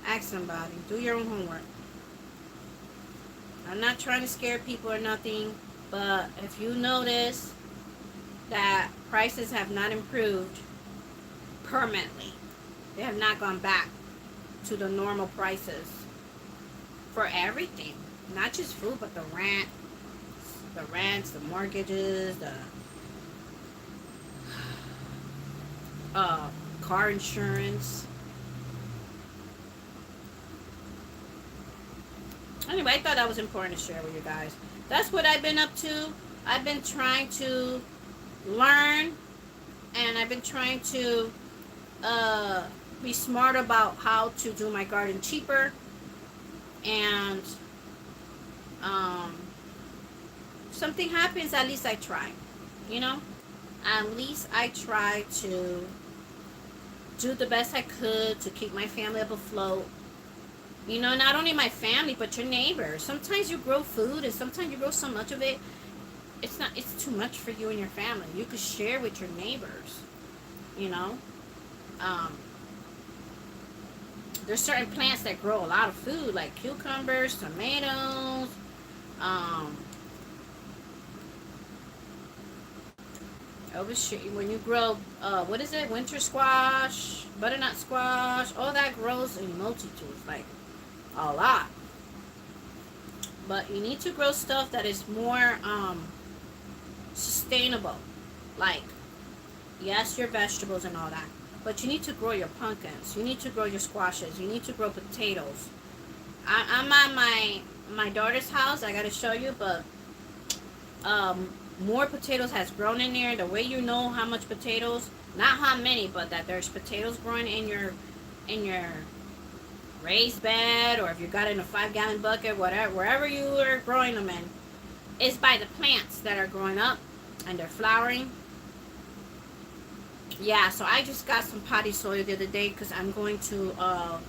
Ask somebody. Do your own homework. I'm not trying to scare people or nothing, but if you notice that prices have not improved permanently, they have not gone back to the normal prices for everything. Not just food, but the rents, the mortgages, the car insurance. Anyway, I thought that was important to share with you guys. That's what I've been up to. I've been trying to learn, and I've been trying to be smart about how to do my garden cheaper. And something happens, at least I try, you know. At least I try to do the best I could to keep my family up afloat. You know, not only my family, but your neighbors. Sometimes you grow food, and sometimes you grow so much of it, it's too much for you and your family. You could share with your neighbors, you know. There's certain plants that grow a lot of food, like cucumbers, tomatoes, when you grow, what is it? Winter squash, butternut squash, all that grows in multitudes, like a lot. But you need to grow stuff that is more sustainable. Like, yes, your vegetables and all that, but you need to grow your pumpkins. You need to grow your squashes. You need to grow potatoes. I'm at my daughter's house. I gotta show you, but more potatoes has grown in there. The way you know how much potatoes, not how many, but that there's potatoes growing in your raised bed, or if you got it in a 5-gallon bucket, whatever, wherever you are growing them in, is by the plants that are growing up and they're flowering. Yeah, so I just got some potty soil the other day because I'm going to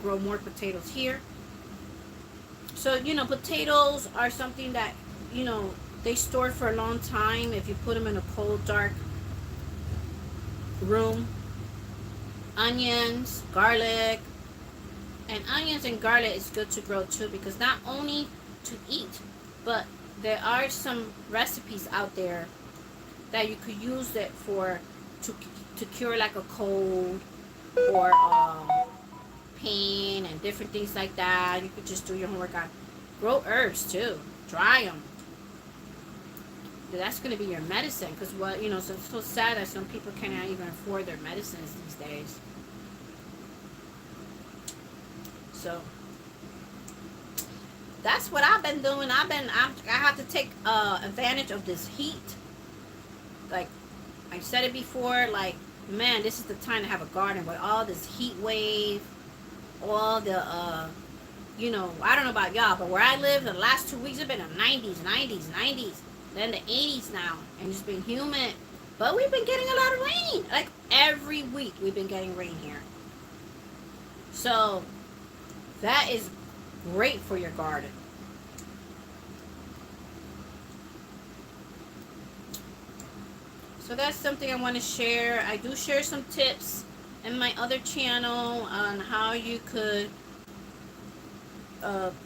grow more potatoes here. So, you know, potatoes are something that, you know, they store for a long time if you put them in a cold, dark room. Onions, garlic. And onions and garlic is good to grow too, because not only to eat, but there are some recipes out there that you could use it for to cure like a cold or pain and different things like that. You could just do your homework on. Grow herbs too. Dry them. That's going to be your medicine, because what, you know, so it's so sad that some people cannot even afford their medicines these days. So that's what I've been doing. I have to take advantage of this heat. Like I said it before, like, man, this is the time to have a garden with all this heat wave, all the you know, I don't know about y'all, but where I live, the last 2 weeks have been the 90s, then the 80s now, and it's been humid. But we've been getting a lot of rain. Like every week we've been getting rain here. So that is great for your garden. So that's something I want to share. I do share some tips in my other channel on how you could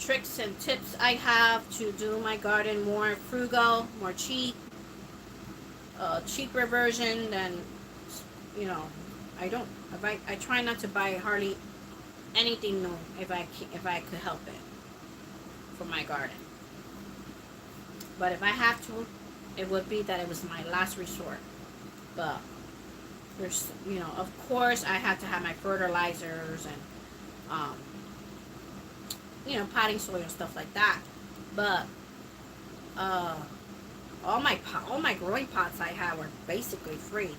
tricks and tips I have to do my garden more frugal, more cheap, cheaper version than, you know, I try not to buy hardly anything new if I could help it for my garden. But if I have to, it would be that it was my last resort. But there's, you know, of course I have to have my fertilizers and you know, potting soil and stuff like that. But all my growing pots I have are basically free.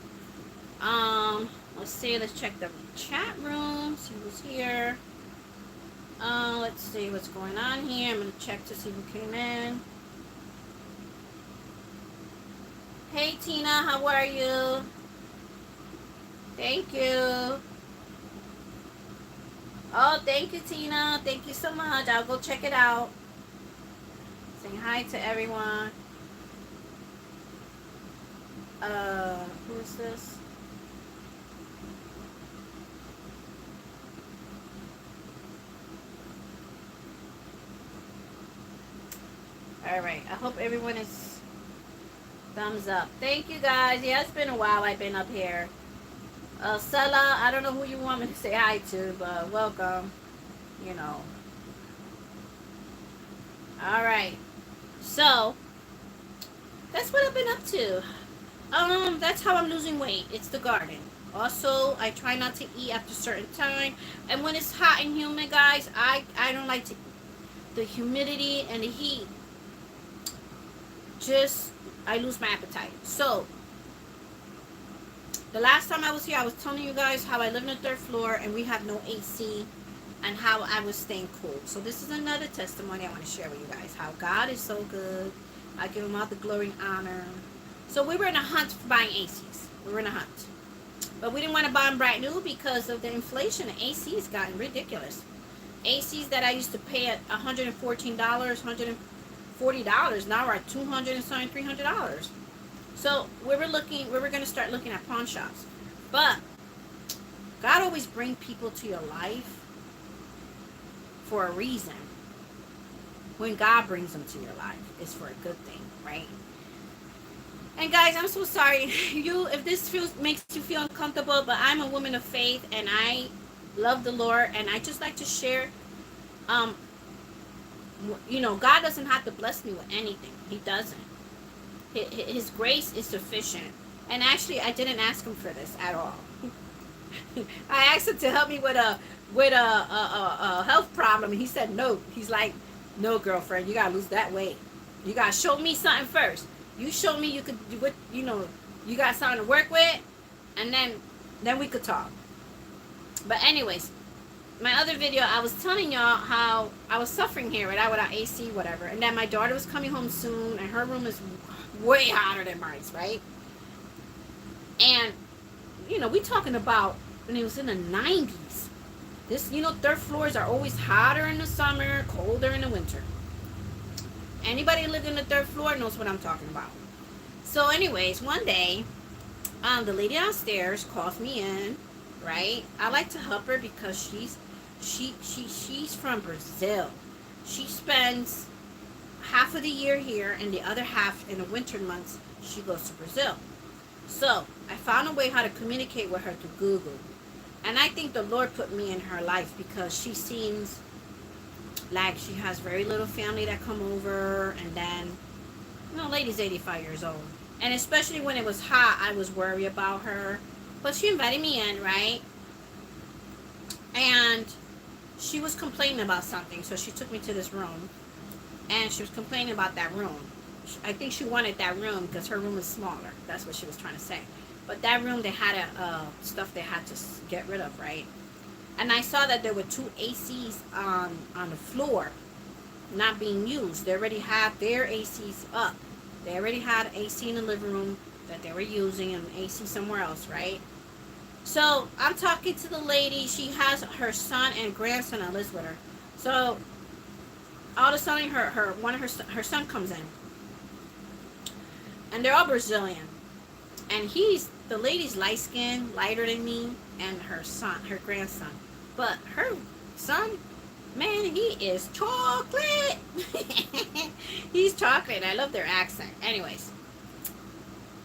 Let's see, let's check the chat room, see who's here. Let's see what's going on here. I'm gonna check to see who came in. Hey Tina, how are you? Thank you. Oh, thank you, Tina. Thank you so much. I'll go check it out. Saying hi to everyone. Who is this? Alright, I hope everyone is thumbs up. Thank you guys. Yeah, it's been a while I've been up here. Sella, I don't know who you want me to say hi to, but welcome. You know. Alright. So, that's what I've been up to. That's how I'm losing weight. It's the garden. Also, I try not to eat after a certain time. And when it's hot and humid, guys, I don't like to. The humidity and the heat, I lose my appetite. So, the last time I was here, I was telling you guys how I live on the third floor and we have no AC and how I was staying cool. So this is another testimony I want to share with you guys. How God is so good. I give him all the glory and honor. So we were in a hunt for buying ACs. We were in a hunt. But we didn't want to buy them brand new because of the inflation. The ACs gotten ridiculous. ACs that I used to pay at $114, $140 now are at $200 and something, $300. So we were going to start looking at pawn shops. But God always brings people to your life for a reason. When God brings them to your life, it's for a good thing, right? And guys, I'm so sorry if this makes you feel uncomfortable, but I'm a woman of faith and I love the Lord, and I just like to share. You know, God doesn't have to bless me with anything. He doesn't. His grace is sufficient. And actually, I didn't ask him for this at all. I asked him to help me with a health problem, and he said no. He's like, no, girlfriend, you gotta lose that weight. You gotta show me something first. You show me you could do what, you know, you got something to work with, and then we could talk. But anyways, my other video, I was telling y'all how I was suffering here, right? Without AC, whatever, and then my daughter was coming home soon, and her room is way hotter than mine, right? And you know, we talking about when it was in the 90s. This, you know, third floors are always hotter in the summer, colder in the winter. Anybody who lived in the third floor knows what I'm talking about. So anyways, one day, the lady downstairs calls me in, right? I like to help her because she's from Brazil. She spends half of the year here, and the other half in the winter months she goes to Brazil. So I found a way how to communicate with her through Google. And I think the Lord put me in her life because she seems like she has very little family that come over. And then, lady's 85 years old. And especially when it was hot, I was worried about her. But she invited me in, right? And she was complaining about something. So she took me to this room. And she was complaining about that room. I think she wanted that room because her room is smaller. That's what she was trying to say. But that room, they had stuff they had to get rid of, right? And I saw that there were 2 ACs on the floor not being used. They already had their ACs up. They already had AC in the living room that they were using and AC somewhere else, right? So I'm talking to the lady. She has her son and grandson that lives with her. So all of a sudden, her son comes in, and they're all Brazilian. And the lady's light skinned, lighter than me, and her grandson. But her son, man, he is chocolate. He's chocolate. I love their accent. Anyways,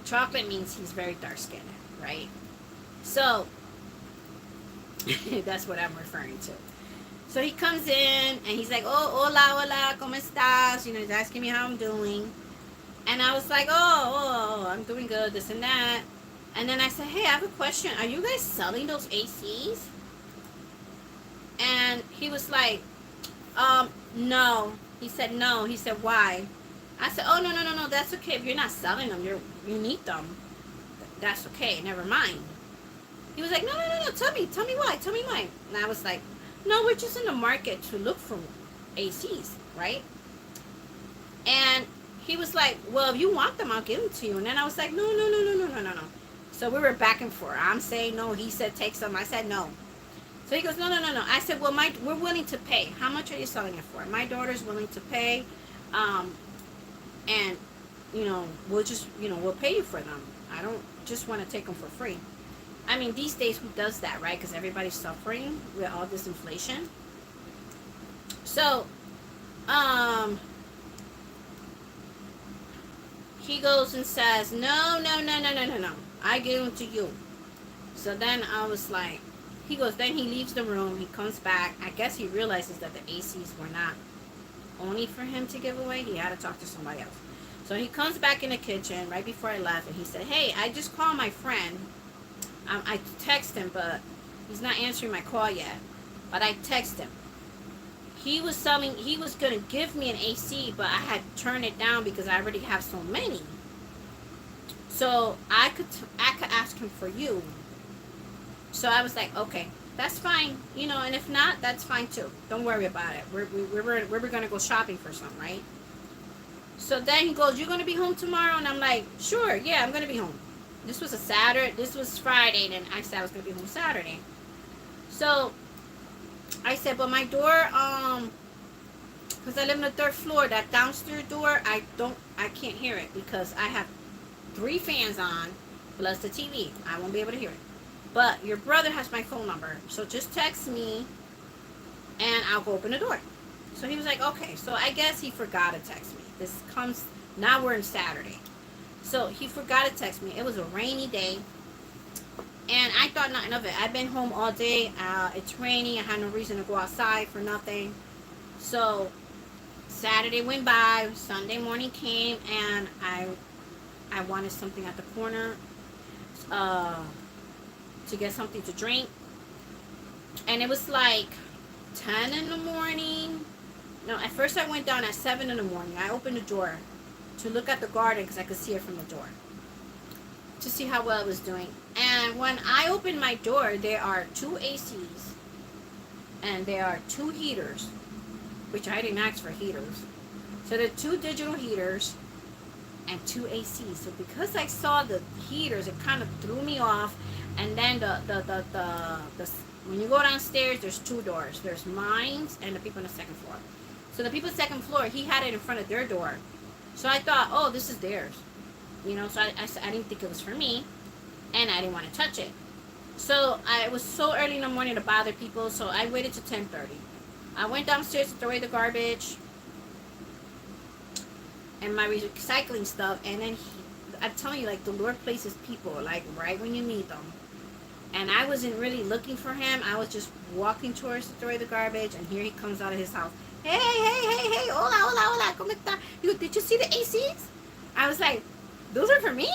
chocolate means he's very dark skinned, right? So that's what I'm referring to. So he comes in and he's like, oh, hola, hola, ¿cómo estás? He's asking me how I'm doing. And I was like, oh, I'm doing good, this and that. And then I said, hey, I have a question. Are you guys selling those ACs? And he was like, no. He said, no. He said, why? I said, oh, no, that's okay. If you're not selling them, you need them. That's okay, never mind. He was like, no, tell me why. And I was like, no, we're just in the market to look for ACs, right? And he was like, well, if you want them, I'll give them to you. And then I was like, no. So we were back and forth. I'm saying no. He said, take some. I said, no. So he goes, no. I said, well, we're willing to pay. How much are you selling it for? My daughter's willing to pay. And, we'll pay you for them. I don't just want to take them for free. I mean, these days, who does that, right? Because everybody's suffering with all this inflation. So, he goes and says, no. I give them to you. So then I was like, he goes, then he leaves the room. He comes back. I guess he realizes that the ACs were not only for him to give away. He had to talk to somebody else. So he comes back in the kitchen right before I left, and he said, hey, I just called my friend. I text him, but he's not answering my call yet. But I text him. He was going to give me an AC, but I had turned it down because I already have so many. So I could ask him for you. So I was like, okay, that's fine. And if not, that's fine too. Don't worry about it. We're going to go shopping for some, right? So then he goes, you're going to be home tomorrow? And I'm like, sure, yeah, I'm going to be home. This was a Saturday. This was Friday. Then I said I was going to be home Saturday. So I said, but my door, because I live on the 3rd floor, that downstairs door, I can't hear it because I have 3 fans on plus the TV. I won't be able to hear it. But your brother has my phone number, so just text me and I'll go open the door. So he was like, okay. So I guess he forgot to text me. Now we're in Saturday. So he forgot to text me. It was a rainy day. And I thought nothing of it. I've been home all day. It's rainy. I had no reason to go outside for nothing. So Saturday went by. Sunday morning came. And I wanted something at the corner to get something to drink. And it was like 10 in the morning. No, at first I went down at 7 in the morning. I opened the door to look at the garden because I could see it from the door, to see how well it was doing. And when I opened my door, there are 2 ACs and there are 2 heaters, which I didn't ask for heaters. So there are 2 digital heaters and 2 ACs. So because I saw the heaters, it kind of threw me off. And then when you go downstairs, there's 2 doors. There's mine and the people on the 2nd floor. So the people on the 2nd floor, he had it in front of their door. So I thought, oh, this is theirs. So I didn't think it was for me. And I didn't want to touch it. So it was so early in the morning to bother people. So I waited till 10:30. I went downstairs to throw away the garbage. and my recycling stuff. And then I'm telling you, like, the Lord places people, like, right when you need them. And I wasn't really looking for him. I was just walking towards to throw the garbage, and here he comes out of his house. Hey, hey, hey, hey, hola, hola, hola, ¿cómo está? He goes, did you see the ACs? I was like, those are for me?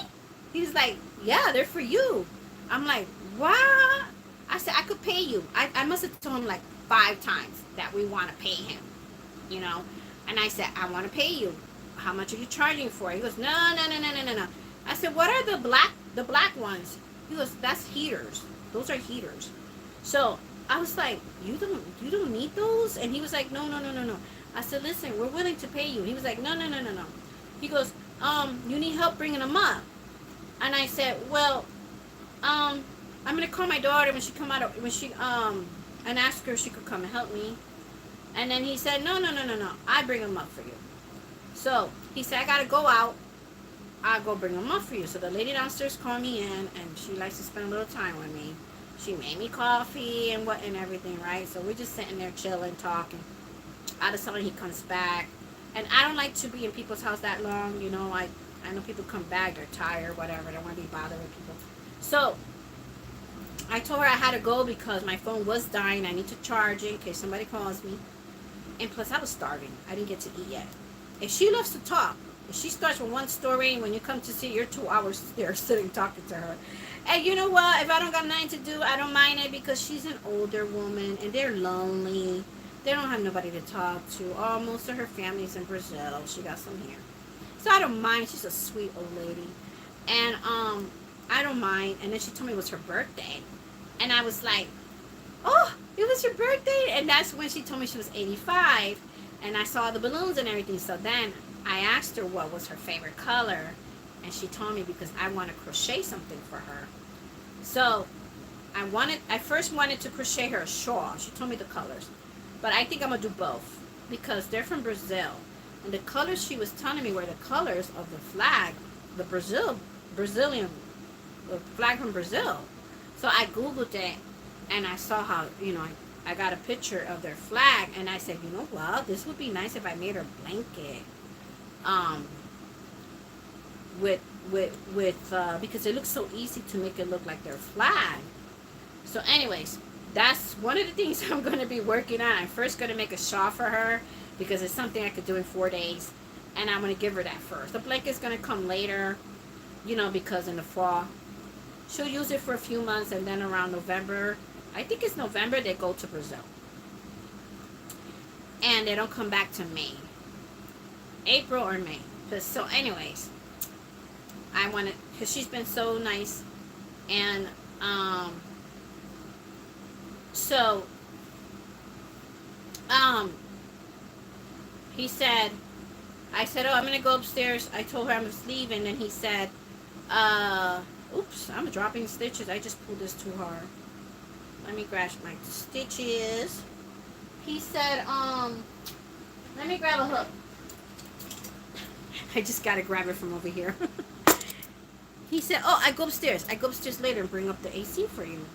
He's like, yeah, they're for you. I'm like, what? I said, I could pay you. I must have told him like 5 times that we want to pay him, you know? And I said, I want to pay you. How much are you charging for it? He goes, no, no, no, no, no, no, no. I said, what are the black ones? He goes, that's heaters. Those are heaters. So I was like, you don't need those? And he was like, no, no, no, no, no. I said, listen, we're willing to pay you. He was like, no, no, no, no, no. He goes, you need help bringing them up. And I said, well, I'm gonna call my daughter when she and ask her if she could come and help me. And then he said, no, no, no, no, no. I bring them up for you. So he said, I gotta go out. I'll go bring them up for you. So the lady downstairs called me in, and she likes to spend a little time with me. She made me coffee and everything, right? So we're just sitting there chilling, talking. Out of sudden he comes back, and I don't like to be in people's house that long. You know, I know people come back, they're tired, whatever. They don't want to be bothered with people. So I told her I had to go because my phone was dying. I need to charge it in case somebody calls me. And plus, I was starving. I didn't get to eat yet. If she loves to talk, if she starts with one story, and when you come to see, you're 2 hours there sitting talking to her. And you know what? If I don't got nothing to do, I don't mind it because she's an older woman and they're lonely. They don't have nobody to talk to. Oh, most of her family's in Brazil. She got some here. So I don't mind. She's a sweet old lady. And I don't mind. And then she told me it was her birthday. And I was like, oh, it was your birthday? And that's when she told me she was 85. And I saw the balloons and everything. So then I asked her what was her favorite color. And she told me because I want to crochet something for her. So I first wanted to crochet her a shawl. She told me the colors. But I think I'm going to do both. Because they're from Brazil. And the colors she was telling me were the colors of the flag. The Brazilian the flag from Brazil. So I Googled it. And I saw how, you know, I got a picture of their flag. And I said, you know what? This would be nice if I made her a blanket. Because it looks so easy to make it look like their flag. So anyways, that's one of the things I'm going to be working on. I'm first going to make a shawl for her because it's something I could do in 4 days, and I'm going to give her that first. The blanket's going to come later, you know, because in the fall she'll use it for a few months, and then around November, I think it's November, they go to Brazil and they don't come back to May, April or May. So anyways, I want to, because she's been so nice. And he said, I said, oh, I'm gonna go upstairs. I told her I was leaving, and he said, oops, I'm dropping stitches. I just pulled this too hard. Let me grab my stitches. He said, let me grab a hook. I just gotta grab it from over here. He said, oh, I go upstairs. I go upstairs later and bring up the AC for you.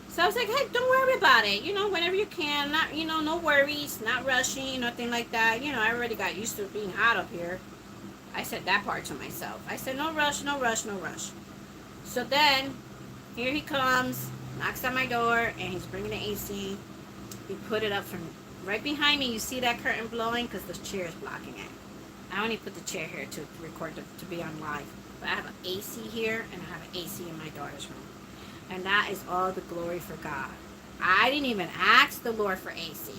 So I was like, hey, don't worry about it. You know, whenever you can. Not, you know, no worries. Not rushing, nothing like that. You know, I already got used to it being hot up here. I said that part to myself. I said, no rush, no rush, no rush. So then, here he comes, knocks on my door, and he's bringing the AC. He put it up from right behind me. You see that curtain blowing? Because the chair is blocking it. I only put the chair here to record, to be on live. But I have an AC here, and I have an AC in my daughter's room. And that is all the glory for God. I didn't even ask the Lord for AC.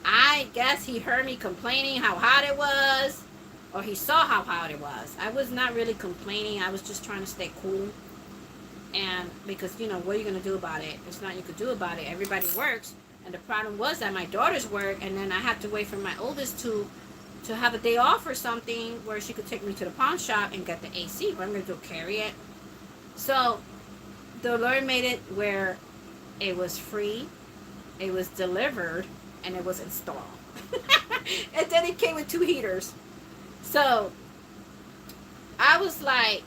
I guess he heard me complaining how hot it was, or he saw how hot it was. I was not really complaining. I was just trying to stay cool. And because, you know, what are you going to do about it? There's nothing you could do about it. Everybody works. And the problem was that my daughters work, and then I had to wait for my oldest to have a day off or something where she could take me to the pawn shop and get the AC. What I'm going to do, carry it. So the Lord made it where it was free, it was delivered, and it was installed. And then it came with 2 heaters. So I was like,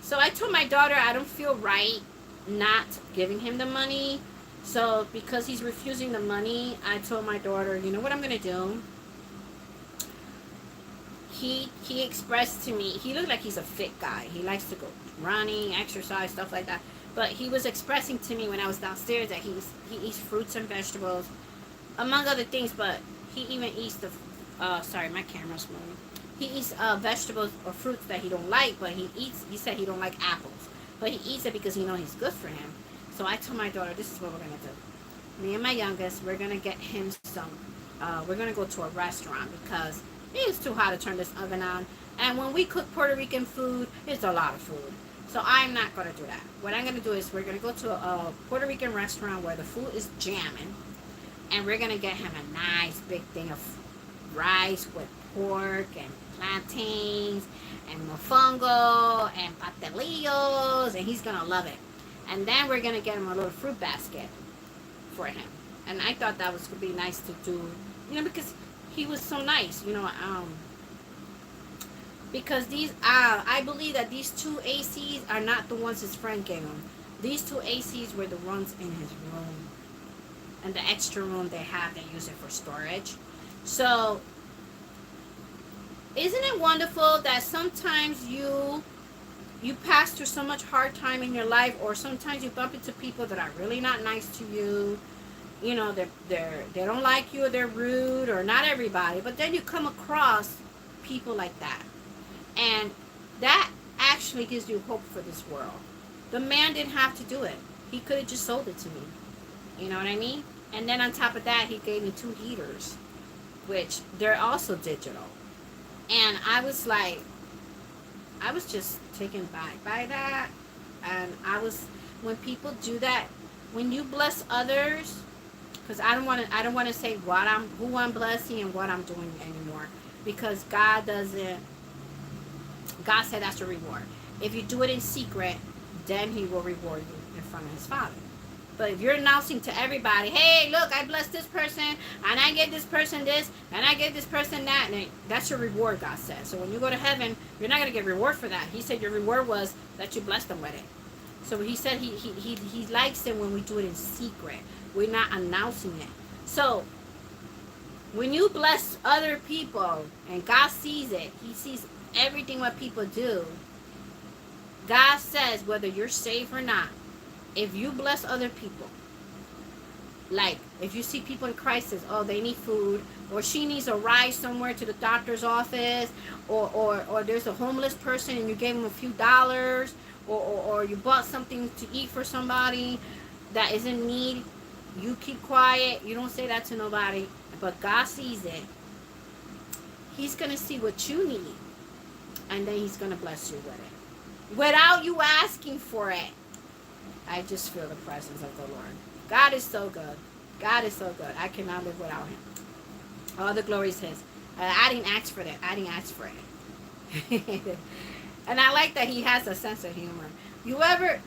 so I told my daughter I don't feel right not giving him the money. So because he's refusing the money, I told my daughter, you know what I'm going to do? he expressed to me, he looked like he's a fit guy. He likes to go running, exercise, stuff like that. But he was expressing to me when I was downstairs that he eats fruits and vegetables, among other things. But he even eats the sorry, my camera's moving. He eats vegetables or fruits that he don't like, but he said he don't like apples, but he eats it because he knows he's good for him. So I told my daughter, this is what we're gonna do. Me and my youngest, we're gonna get him some. We're gonna go to a restaurant because it's too hot to turn this oven on. And when we cook Puerto Rican food, it's a lot of food. So I'm not gonna do that. What I'm gonna do is we're gonna go to a Puerto Rican restaurant where the food is jamming, and we're gonna get him a nice big thing of rice with pork and plantains and mofongo and pastelillos, and he's gonna love it. And then we're gonna get him a little fruit basket for him. And I thought that was gonna be nice to do, because he was so nice, because these, I believe that these two ACs are not the ones his friend gave him. These two ACs were the ones in his room, and the extra room they have, they use it for storage. So isn't it wonderful that sometimes you pass through so much hard time in your life, or sometimes you bump into people that are really not nice to you. They don't like you, or they're rude, or not everybody, but then you come across people like that, and that actually gives you hope for this world. The man didn't have to do it. He could have just sold it to me. You know what I mean? And then on top of that, he gave me 2 heaters, which they're also digital. And I was like, I was just taken back by that. And when people do that, when you bless others, because I don't want to say who I'm blessing and what I'm doing anymore, because God said that's a reward. If you do it in secret, then He will reward you in front of His Father. But if you're announcing to everybody, hey, look, I blessed this person, and I gave this person this, and I gave this person that, and that's your reward, God said. So when you go to heaven, you're not going to get reward for that. He said your reward was that you blessed them with it. So He said he likes it when we do it in secret. We're not announcing it. So when you bless other people, and God sees it, He sees everything what people do. God says, whether you're saved or not, if you bless other people, like if you see people in crisis, oh, they need food, or she needs a ride somewhere to the doctor's office, or there's a homeless person and you gave them a few dollars, or you bought something to eat for somebody that is in need, you keep quiet, you don't say that to nobody, but God sees it. He's going to see what you need, and then He's going to bless you with it without you asking for it. I just feel the presence of the Lord. God is so good. God is so good. I cannot live without Him. All the glory is His. I didn't ask for that. I didn't ask for it. And I like that He has a sense of humor. You ever,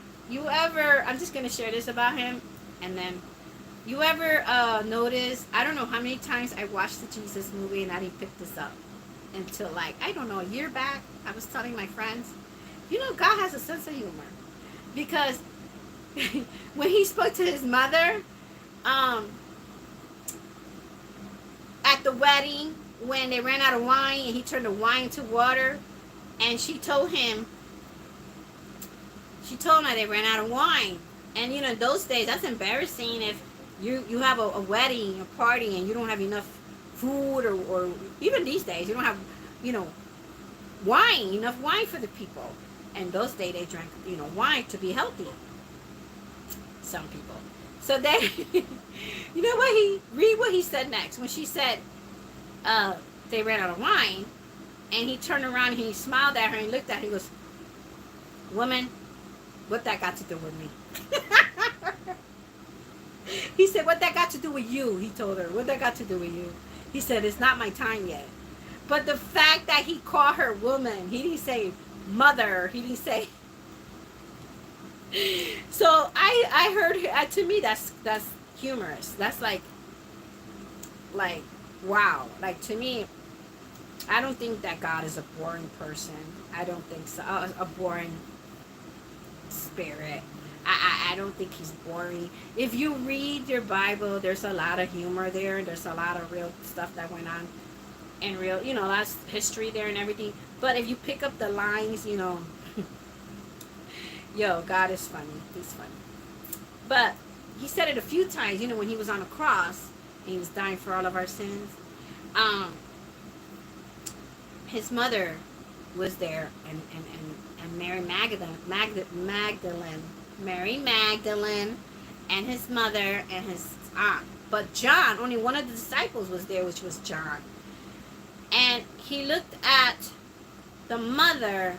I'm just going to share this about Him, and then you ever notice, I don't know how many times I watched the Jesus movie and I didn't pick this up until I don't know, a year back. I was telling my friends, God has a sense of humor. Because when He spoke to His mother at the wedding, when they ran out of wine and He turned the wine to water, and she told him that they ran out of wine. And in those days, that's embarrassing if you have a wedding, a party, and you don't have enough food, or even these days you don't have enough wine for the people. And those days they drank wine to be healthy. Some people. So then, read what he said next. When she said they ran out of wine, and he turned around and he smiled at her and looked at her. He goes, "Woman, what that got to do with me?" He said, "What that got to do with you?" He told her, "What that got to do with you?" He said, "It's not my time yet." But the fact that he called her woman, he didn't say mother, he didn't say. So I heard, to me that's humorous. That's like wow. Like, to me, I don't think that God is a boring person. I don't think so. A boring spirit. I don't think He's boring. If you read your Bible, there's a lot of humor there. There's a lot of real stuff that went on. in real, you know, that's history there and everything. But if you pick up the lines, you know, yo, God is funny. He's funny. But he said it a few times, you know, when he was on a cross and he was dying for all of our sins. Um, his mother was there, and Mary Mary Magdalene, and his mother and his aunt. But John, only one of the disciples was there, which was John. And he looked at the mother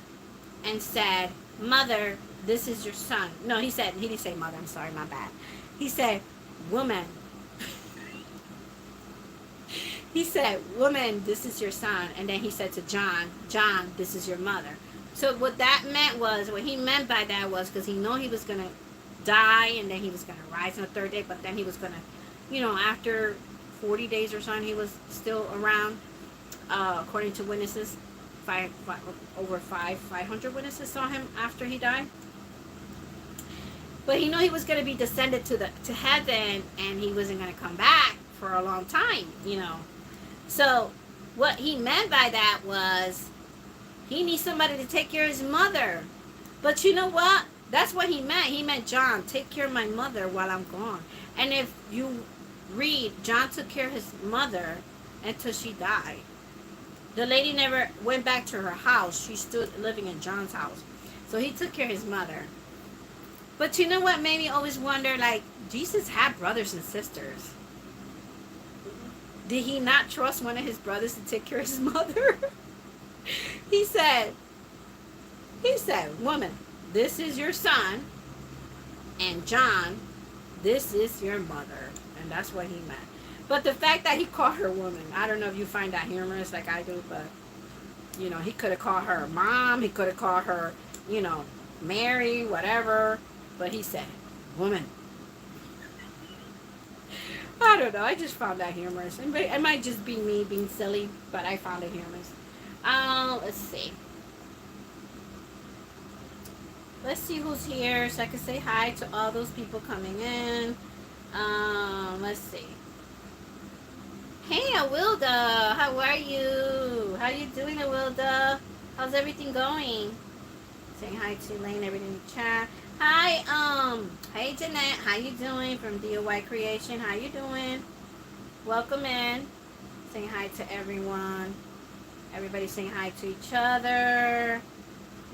and said, "Mother, this is your son." No, he didn't say mother. I'm sorry, my bad. He said, "Woman." He said, "Woman, this is your son." And then he said to John, "John, this is your mother." So what that meant was, what he meant by that was, because he knew he was going to die and then he was going to rise on the third day, but then he was going to, you know, after 40 days or something, he was still around, according to witnesses. Over 500 witnesses saw him after he died. But he knew he was going to be descended to heaven, and he wasn't going to come back for a long time, you know. So what he meant by that was he needs somebody to take care of his mother. But you know what? That's what he meant. He meant, John, take care of my mother while I'm gone. And if you read, John took care of his mother until she died. The lady never went back to her house. She stood living in John's house. So he took care of his mother. But you know what made me always wonder, like, Jesus had brothers and sisters. Did he not trust one of his brothers to take care of his mother? He said, "Woman, this is your son, and John, this is your mother." And that's what he meant. But the fact that he called her woman, I don't know if you find that humorous like I do, but, you know, he could have called her mom, he could have called her, you know, Mary, whatever, but he said, "Woman." I don't know, I just found that humorous. It might just be me being silly, but I found it humorous. Let's see. Let's see who's here so I can say hi to all those people coming in. Let's see. Hey, Awilda, how are you? How you doing, Awilda? How's everything going? Saying hi to Elaine, everything in the chat. Hi, hey Jeanette, how you doing? From DIY Creation, how you doing? Welcome in. Saying hi to everyone. Everybody saying hi to each other.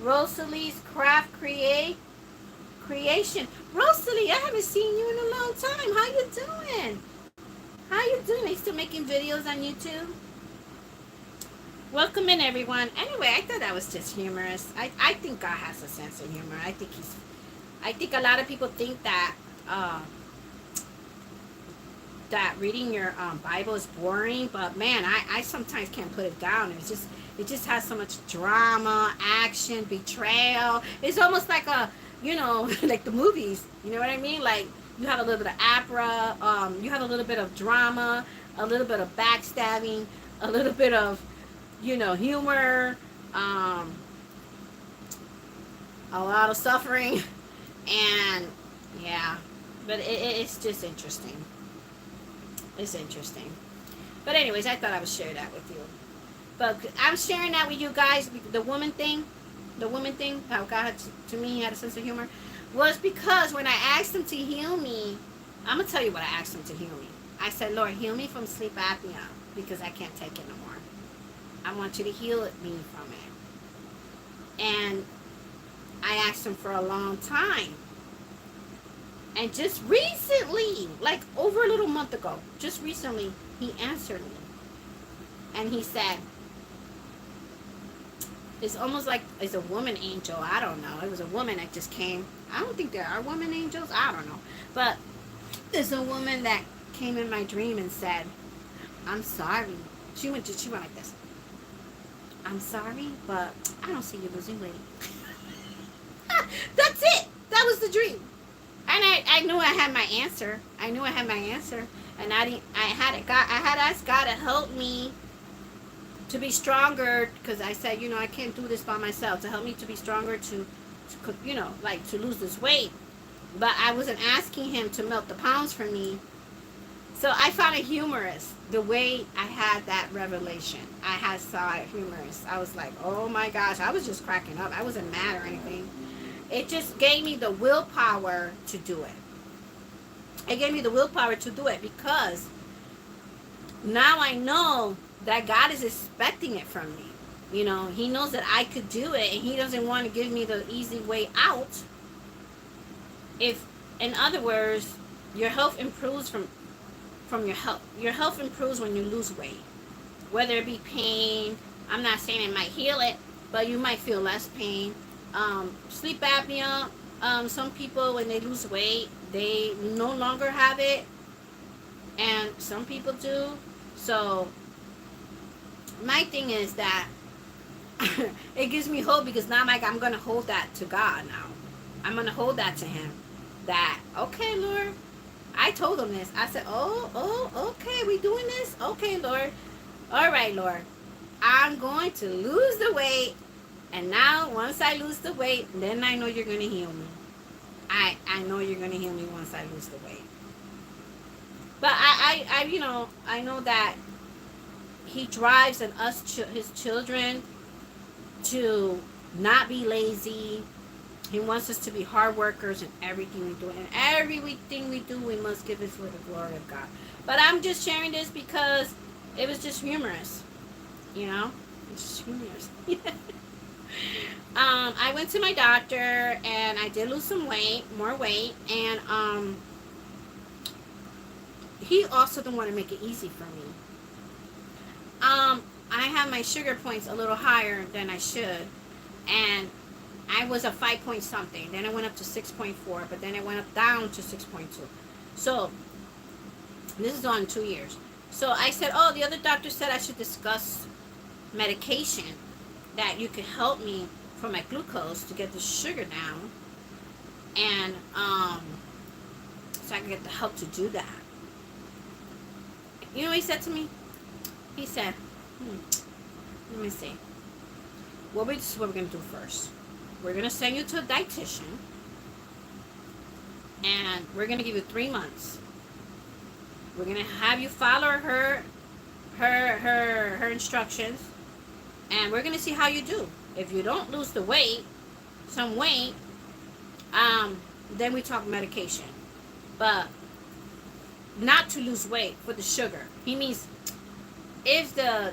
Rosalie's Craft Creation. Rosalie, I haven't seen you in a long time. How you doing? How you doing? Are you still making videos on YouTube? Welcome in, everyone. Anyway, I thought that was just humorous. I think God has a sense of humor. I think a lot of people think that that reading your Bible is boring, but man, I sometimes can't put it down. It just has so much drama, action, betrayal. It's almost like a, you know, like the movies. You know what I mean? Like, you have a little bit of opera, you have a little bit of drama, a little bit of backstabbing, a little bit of, you know, humor, a lot of suffering, and yeah, but it's just interesting. It's interesting. But anyways, I thought I would share that with you. But I'm sharing that with you guys, the woman thing, how God, to me, had a sense of humor, was because when I asked him to heal me, I'm going to tell you what I asked him to heal me. I said, "Lord, heal me from sleep apnea because I can't take it no more. I want you to heal me from it." And I asked him for a long time. And just recently, like over a little month ago, just recently, he answered me. And he said, it's almost like it's a woman angel. I don't know. It was a woman that just came. I don't think there are woman angels. I don't know. But there's a woman that came in my dream and said, "I'm sorry." She went like this. "I'm sorry, but I don't see you losing weight." That's it. That was the dream. And I knew I had my answer. And I had asked God to help me to be stronger, because I said, you know, I can't do this by myself, to help me to be stronger, to you know, like to lose this weight. But I wasn't asking him to melt the pounds for me. So I found it humorous the way I had that revelation. I had saw it humorous. I was like, oh my gosh, I was just cracking up. I wasn't mad or anything. It just gave me the willpower to do it. It gave me the willpower to do it because now I know that God is expecting it from me. You know, He knows that I could do it, and He doesn't want to give me the easy way out. If, in other words, your health improves from your health. Your health improves when you lose weight, whether it be pain. I'm not saying it might heal it, but you might feel less pain. Sleep apnea. Some people, when they lose weight, they no longer have it, and some people do. So my thing is that it gives me hope because now I'm gonna hold that to God now. I'm gonna hold that to Him. That okay, Lord. I told him this. I said, okay, we doing this? Okay, Lord. All right, Lord. I'm going to lose the weight. And now, once I lose the weight, then I know you're going to heal me. I know you're going to heal me once I lose the weight. But I know that He drives in us, His children, to not be lazy. He wants us to be hard workers in everything we do. And everything we do, we must give it for the glory of God. But I'm just sharing this because it was just humorous. You know? It's just humorous. I went to my doctor and I did lose some weight, more weight. And he also didn't want to make it easy for me. I have my sugar points a little higher than I should. And I was a 5 point something. Then I went up to 6.4, but then I went up down to 6.2. So this is on 2 years. So I said, oh, the other doctor said I should discuss medication that you could help me for my glucose to get the sugar down, and so I can get the help to do that. You know what he said to me? He said, let me see. This is what we're going to do first. We're going to send you to a dietitian, and we're going to give you 3 months. We're going to have you follow her instructions, and we're going to see how you do. If you don't lose the weight, some weight, then we talk medication. But not to lose weight for the sugar. He means if the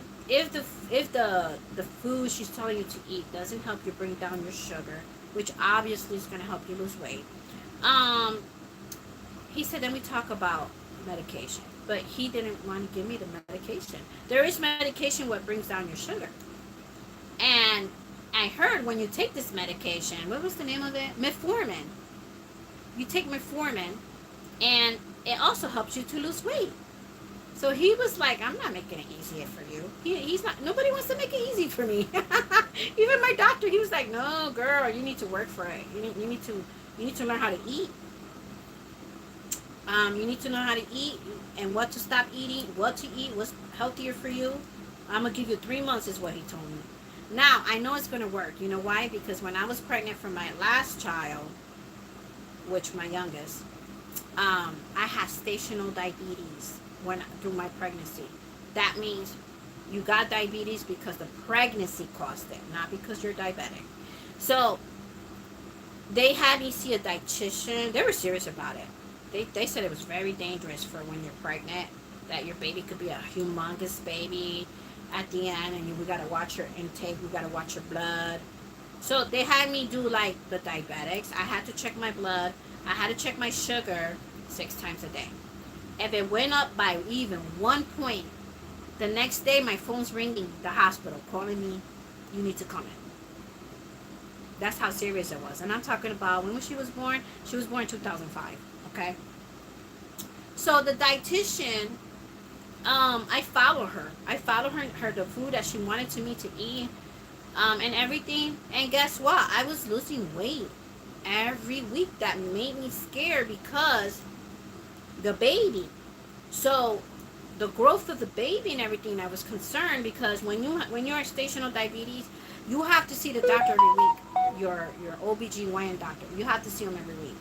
food she's telling you to eat doesn't help you bring down your sugar, which obviously is going to help you lose weight, he said then we talk about medication. But he didn't want to give me the medication. There is medication what brings down your sugar. And I heard when you take this medication, what was the name of it? Metformin. You take metformin, and it also helps you to lose weight. So he was like, I'm not making it easier for you. He's not. Nobody wants to make it easy for me. Even my doctor, he was like, no, girl, you need to work for it. You need to learn how to eat. You need to know how to eat and what to stop eating, what to eat, what's healthier for you. I'm going to give you 3 months is what he told me. Now, I know it's going to work. You know why? Because when I was pregnant for my last child, which my youngest, I had stational diabetes through my pregnancy. That means you got diabetes because the pregnancy caused it, not because you're diabetic. So they had me see a dietitian. They were serious about it. They said it was very dangerous for when you're pregnant, that your baby could be a humongous baby at the end, and we got to watch your intake, we got to watch your blood. So they had me do like the diabetics. I had to check my blood. I had to check my sugar 6 times a day. If it went up by even 1 point, the next day my phone's ringing, the hospital calling me, you need to come in. That's how serious it was. And I'm talking about when she was born. She was born in 2005. Okay. So the dietitian, I follow her. I follow her the food that she wanted me to eat, and everything. And guess what? I was losing weight every week. That made me scared because the baby. So the growth of the baby and everything, I was concerned because when you're stational diabetes, you have to see the doctor every week. Your OBGYN doctor. You have to see him every week.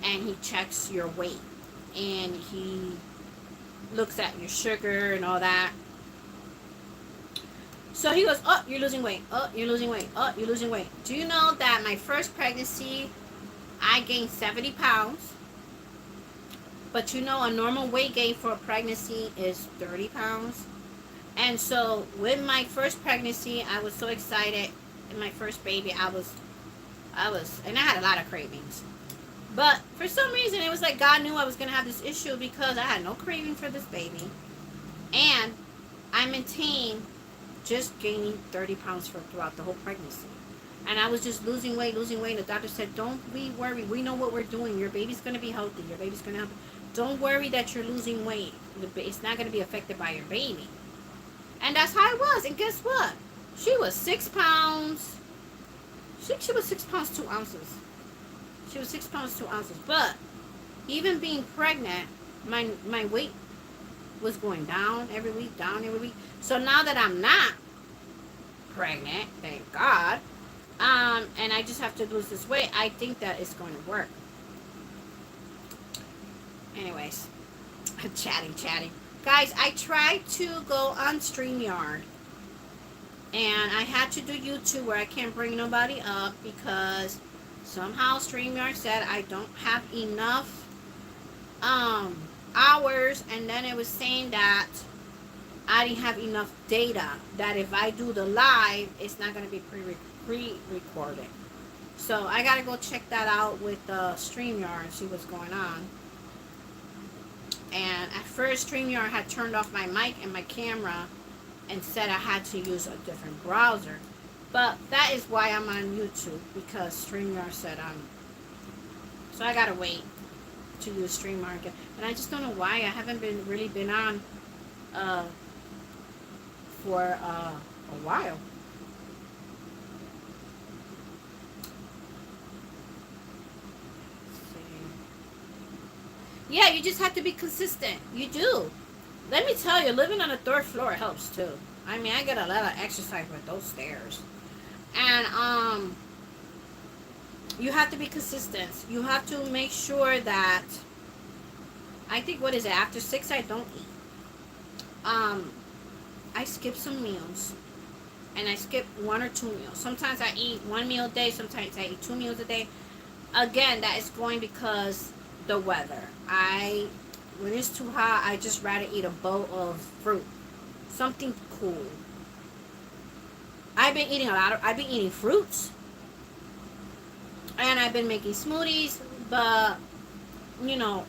And he checks your weight. And he looks at your sugar and all that. So he goes, oh, you're losing weight. Oh, you're losing weight. Oh, you're losing weight. Do you know that my first pregnancy, I gained 70 pounds? But you know, a normal weight gain for a pregnancy is 30 pounds. And so with my first pregnancy, I was so excited. In my first baby, and I had a lot of cravings. But for some reason, it was like God knew I was going to have this issue because I had no craving for this baby. And I maintained just gaining 30 pounds throughout the whole pregnancy. And I was just losing weight. And the doctor said, don't be worried. We know what we're doing. Your baby's going to be healthy. Your baby's going to have... Don't worry that you're losing weight. It's not going to be affected by your baby. And that's how it was. And guess what? She was 6 pounds. She was 6 pounds, 2 ounces. She was 6 pounds, 2 ounces. But even being pregnant, my weight was going down every week. So now that I'm not pregnant, thank God, and I just have to lose this weight, I think that it's going to work. Anyways, chatting. Guys, I tried to go on StreamYarn. And I had to do YouTube where I can't bring nobody up because somehow StreamYard said I don't have enough hours. And then it was saying that I didn't have enough data. That if I do the live, it's not going to be pre-recorded. So I got to go check that out with StreamYard and see what's going on. And at first, StreamYard had turned off my mic and my camera and said I had to use a different browser. But that is why I'm on YouTube, because StreamYard said so I gotta wait to use StreamYard again. And I just don't know why. I haven't really been on for a while. Yeah, you just have to be consistent. You do. Let me tell you, living on the 3rd floor helps too. I mean, I get a lot of exercise with those stairs. And you have to be consistent. You have to make sure that, I think, what is it, after 6 I don't eat. I skip some meals. And I skip 1 or 2 meals. Sometimes I eat 1 meal a day. Sometimes I eat 2 meals a day. Again, that is going because the weather. When it's too hot, I just rather eat a bowl of fruit. Something cool. I've been eating fruits. And I've been making smoothies. But, you know,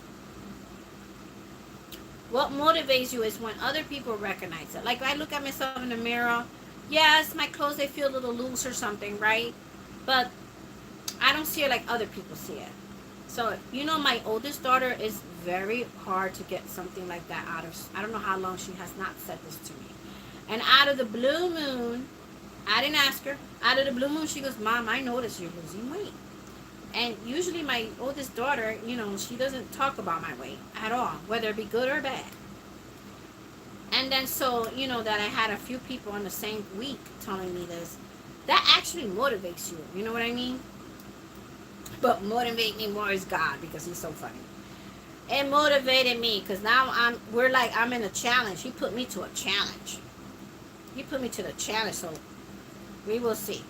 what motivates you is when other people recognize it. Like, I look at myself in the mirror. Yes, my clothes, they feel a little loose or something, right? But I don't see it like other people see it. So, you know, my oldest daughter is very hard to get something like that out of. I don't know how long she has not said this to me. And out of the blue moon, I didn't ask her. Out of the blue moon, she goes, Mom, I noticed you're losing weight. And usually my oldest daughter, you know, she doesn't talk about my weight at all, whether it be good or bad. And then so, you know, that I had a few people in the same week telling me this. That actually motivates you. You know what I mean? But motivate me more is God, because he's so funny. It motivated me because now I'm in a challenge. He put me to a challenge. He put me to the challenge, so we will see.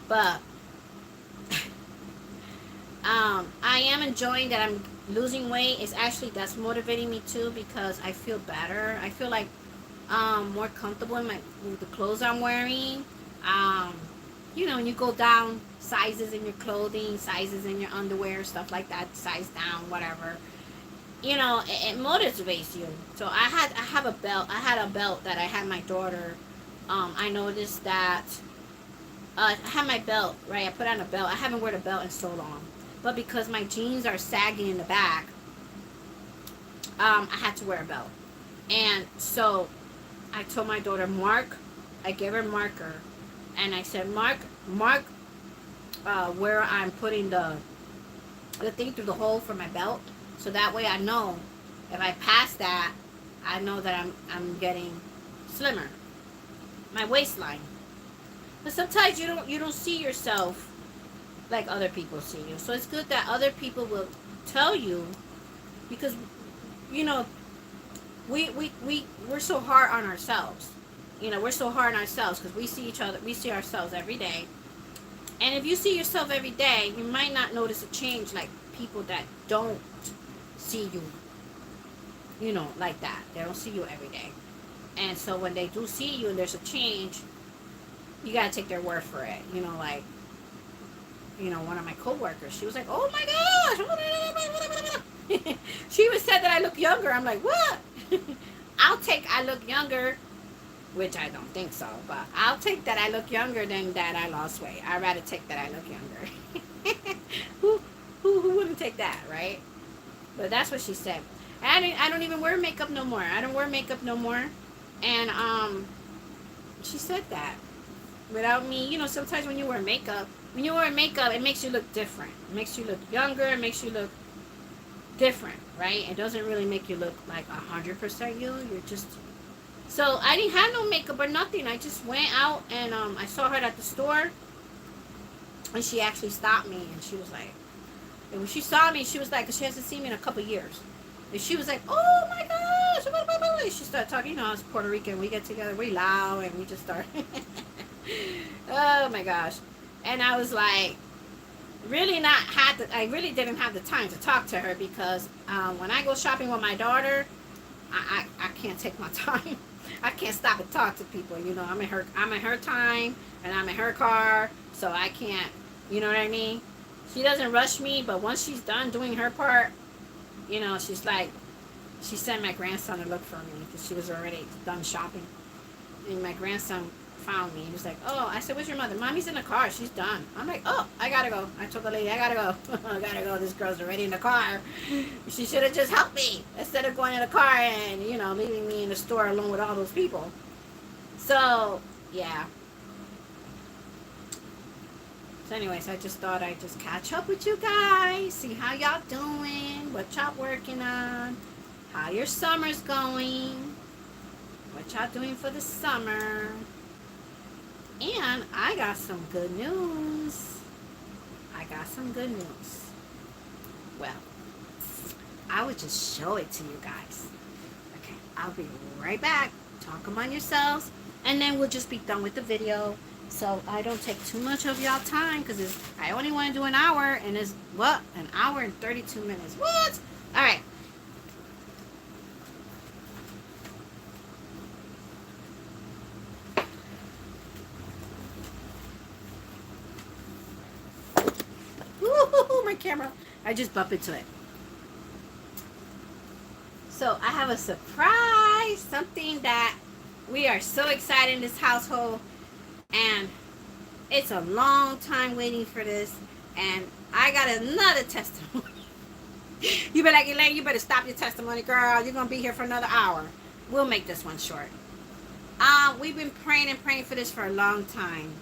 But I am enjoying that I'm losing weight. It's actually, that's motivating me too, because I feel better. I feel like more comfortable with the clothes I'm wearing. You know, when you go down sizes in your clothing, sizes in your underwear, stuff like that, size down, whatever. You know, it motivates you. So I have a belt. I had a belt that I had my daughter. I noticed that I had my belt, right? I put on a belt. I haven't worn a belt in so long. But because my jeans are sagging in the back, I had to wear a belt. And so I told my daughter, mark. I gave her a marker. And I said, mark where I'm putting the thing through the hole for my belt. So that way I know if I pass that, I know that I'm getting slimmer. My waistline. But sometimes you don't see yourself like other people see you. So it's good that other people will tell you, because, you know, we're so hard on ourselves. You know, we're so hard on ourselves because we see each other, we see ourselves every day. And if you see yourself every day, you might not notice a change like people that don't see you, you know, like that. They don't see you every day. And so when they do see you and there's a change, you gotta take their word for it. You know, like, you know, one of my coworkers, she was like, "Oh my gosh!" She even said that I look younger. I'm like, what? I'll take I look younger, which I don't think so, but I'll take that I look younger than that I lost weight. I'd rather take that I look younger. who, who wouldn't take that, right? But that's what she said. I don't even wear makeup no more. I don't wear makeup no more. And she said that without me. You know, sometimes when you wear makeup, it makes you look different. It makes you look younger. It makes you look different, right? It doesn't really make you look like 100% you. You're just... So I didn't have no makeup or nothing. I just went out and I saw her at the store, and she actually stopped me, and she was like, and when she saw me, she was like, 'cause she hasn't seen me in a couple years, and she was like, "Oh my gosh!" And she started talking. You know, I was Puerto Rican. We get together, we loud, and we just start. Oh my gosh! And I was like, I really didn't have the time to talk to her because when I go shopping with my daughter, I can't take my time. I can't stop and talk to people. You know, I'm in her time, and I'm in her car, so I can't. You know what I mean? She doesn't rush me, but once she's done doing her part, you know, she's like, she sent my grandson to look for me because she was already done shopping, and my grandson found me. He was like, "Oh," I said, "Where's your mother?" "Mommy's in the car. She's done." I'm like, "Oh, I gotta go." I told the lady, "I gotta go." I gotta go. This girl's already in the car. She should have just helped me instead of going in the car and, you know, leaving me in the store alone with all those people. So, yeah. So anyways, I just thought I'd just catch up with you guys, see how y'all doing, what y'all working on, how your summer's going, what y'all doing for the summer. And I got some good news. Well, I would just show it to you guys. Okay, I'll be right back. Talk among yourselves, and then we'll just be done with the video. So I don't take too much of y'all time because I only want to do an hour, and it's what? An hour and 32 minutes. What? All right. Woo-hoo-hoo, my camera. I just bumped into it. So I have a surprise, something that we are so excited in this household, and it's a long time waiting for this, and I got another testimony. You better, like, Elaine, you better stop your testimony, girl. You're gonna be here for another hour. We'll make this one short. We've been praying and praying for this for a long time,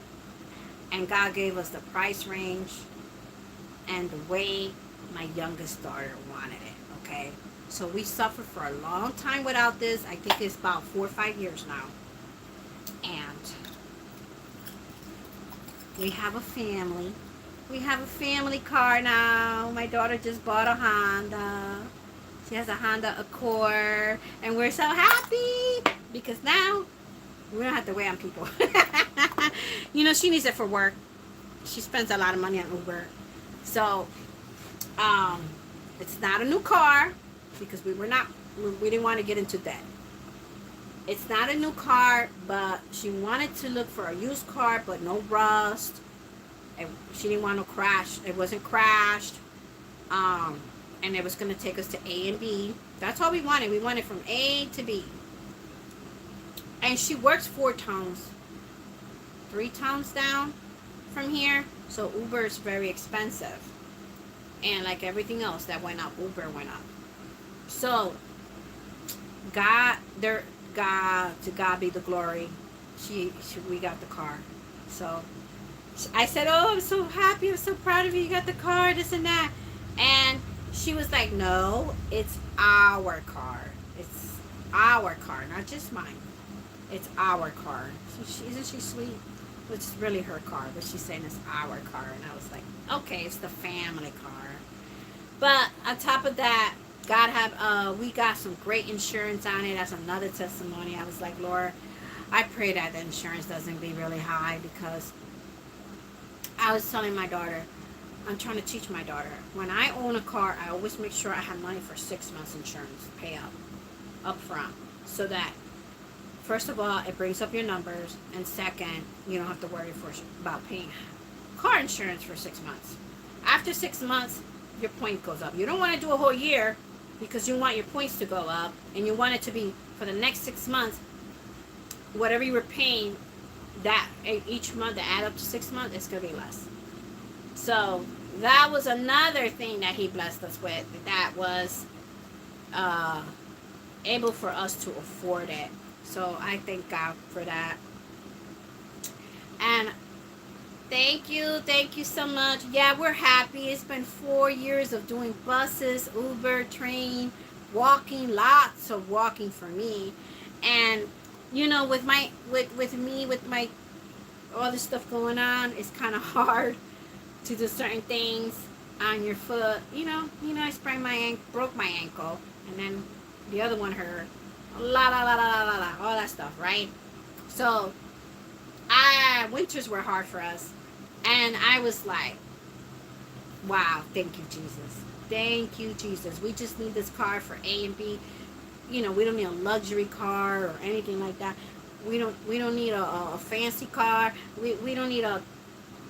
and God gave us the price range and the way my youngest daughter wanted it. Okay, so we suffered for a long time without this. I think it's about 4 or 5 years now, and we have a family. We have a family car now. My daughter just bought a Honda. She has a Honda Accord, and we're so happy because now we don't have to wait on people. You know, she needs it for work. She spends a lot of money on Uber. So, it's not a new car because we didn't want to get into debt. It's not a new car, but she wanted to look for a used car, but no rust. And she didn't want to crash. It wasn't crashed. And it was going to take us to A and B. That's all we wanted. We wanted from A to B. And she works 4 towns. 3 towns down from here. So Uber is very expensive. And like everything else that went up, Uber went up. So, to God be the glory. We got the car. So I said, "Oh, I'm so happy. I'm so proud of you. You got the car, this and that." And she was like, "No, it's our car. It's our car, not just mine. It's our car." So isn't she sweet? It's really her car, but she's saying it's our car. And I was like, okay, it's the family car. But on top of that, God have we got some great insurance on it. That's another testimony. I was like, Lord, I pray that the insurance doesn't be really high, because I was telling my daughter, I'm trying to teach my daughter, when I own a car, I always make sure I have money for 6 months insurance payout up front, so that first of all, it brings up your numbers, and second, you don't have to worry about paying car insurance for 6 months. After 6 months, your point goes up. You don't want to do a whole year, because you want your points to go up, and you want it to be for the next 6 months, whatever you were paying that each month to add up to 6 months, it's going to be less. So that was another thing that he blessed us with, that was uh, able for us to afford it. So I thank God for that. And thank you so much. Yeah, we're happy. It's been 4 years of doing buses, Uber, train, walking, lots of walking for me. And you know, with my with me with my all this stuff going on, it's kind of hard to do certain things on your foot. I sprained broke my ankle, and then the other one hurt. All that stuff, right? So, winters were hard for us, and I was like, wow, thank you, Jesus. Thank you, Jesus. We just need this car for A and B. We don't need a luxury car or anything like that. We don't need a fancy car. We don't need a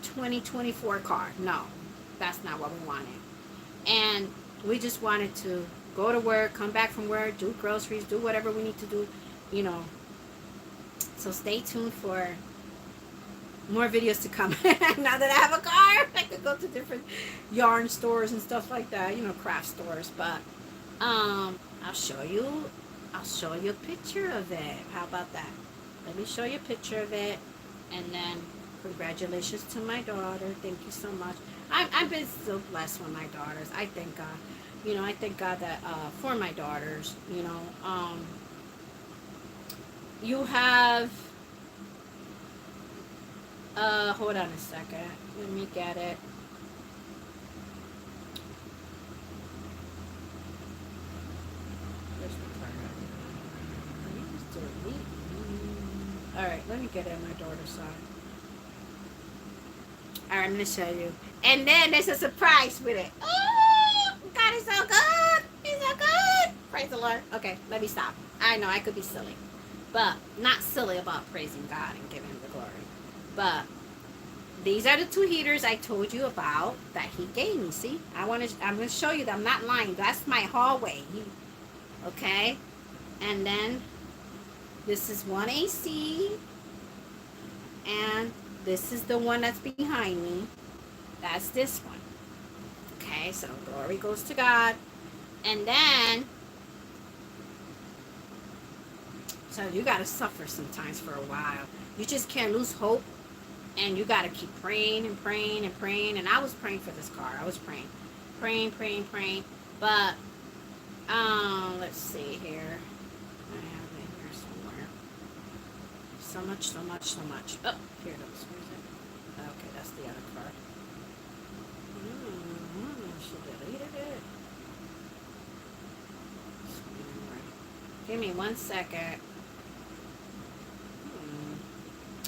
2024 car. No, that's not what we wanted. And we just wanted to go to work, come back from work, do groceries, do whatever we need to do, you know. So stay tuned for more videos to come. Now that I have a car, I could go to different yarn stores and stuff like that, craft stores. But I'll show you a picture of it. How about that? Let me show you a picture of it, and then congratulations to my daughter. Thank you so much. I've been so blessed with my daughters. I thank God. I thank God that for my daughters. You have. Hold on a second. Let me get it. Alright, let me get it on my daughter's side. Alright, I'm going to show you. And then there's a surprise with it. Oh, God is so good. He's so good. Praise the Lord. Okay, let me stop. I know I could be silly. But not silly about praising God and giving Him the glory. But these are the two heaters I told you about that He gave me. See? I'm going to show you that I'm not lying. That's my hallway. Okay? And then this is one AC. And this is the one that's behind me. That's this one. Okay, so glory goes to God. And then, so you got to suffer sometimes for a while. You just can't lose hope. And you got to keep praying and praying and praying. And I was praying for this car. I was praying. Praying. But, let's see here. I have it here somewhere. So much. Oh, here it is. Where is it? Okay, that's the other card. She deleted it. Give me 1 second.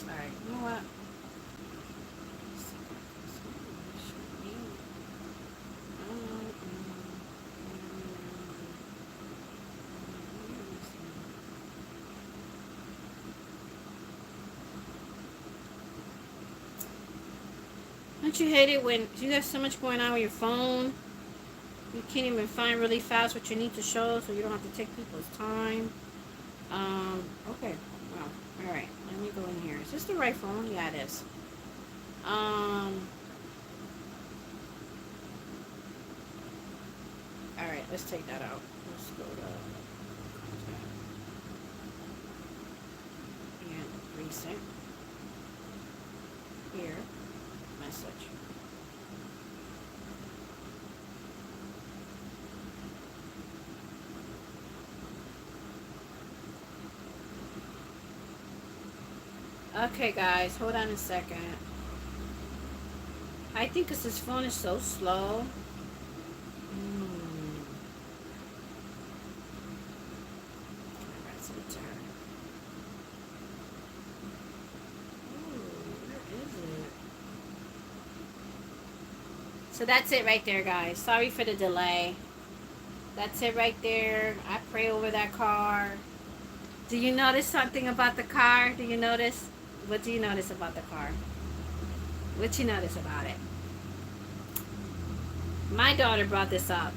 Alright, you know what? Don't you hate it when you have so much going on with your phone? You can't even find really fast what you need to show, so you don't have to take people's time. Okay. Well, alright. Let me go in here. Is this the right phone? Yeah, it is. Alright, let's take that out. Let's go to and recent. Here. Message. Okay, guys, hold on a second. I think because this phone is so slow. it to her. Where is it? So that's it right there, guys. Sorry for the delay. That's it right there. I pray over that car. Do you notice something about the car? Do you notice? What do you notice about the car? What you notice about it? My daughter brought this up.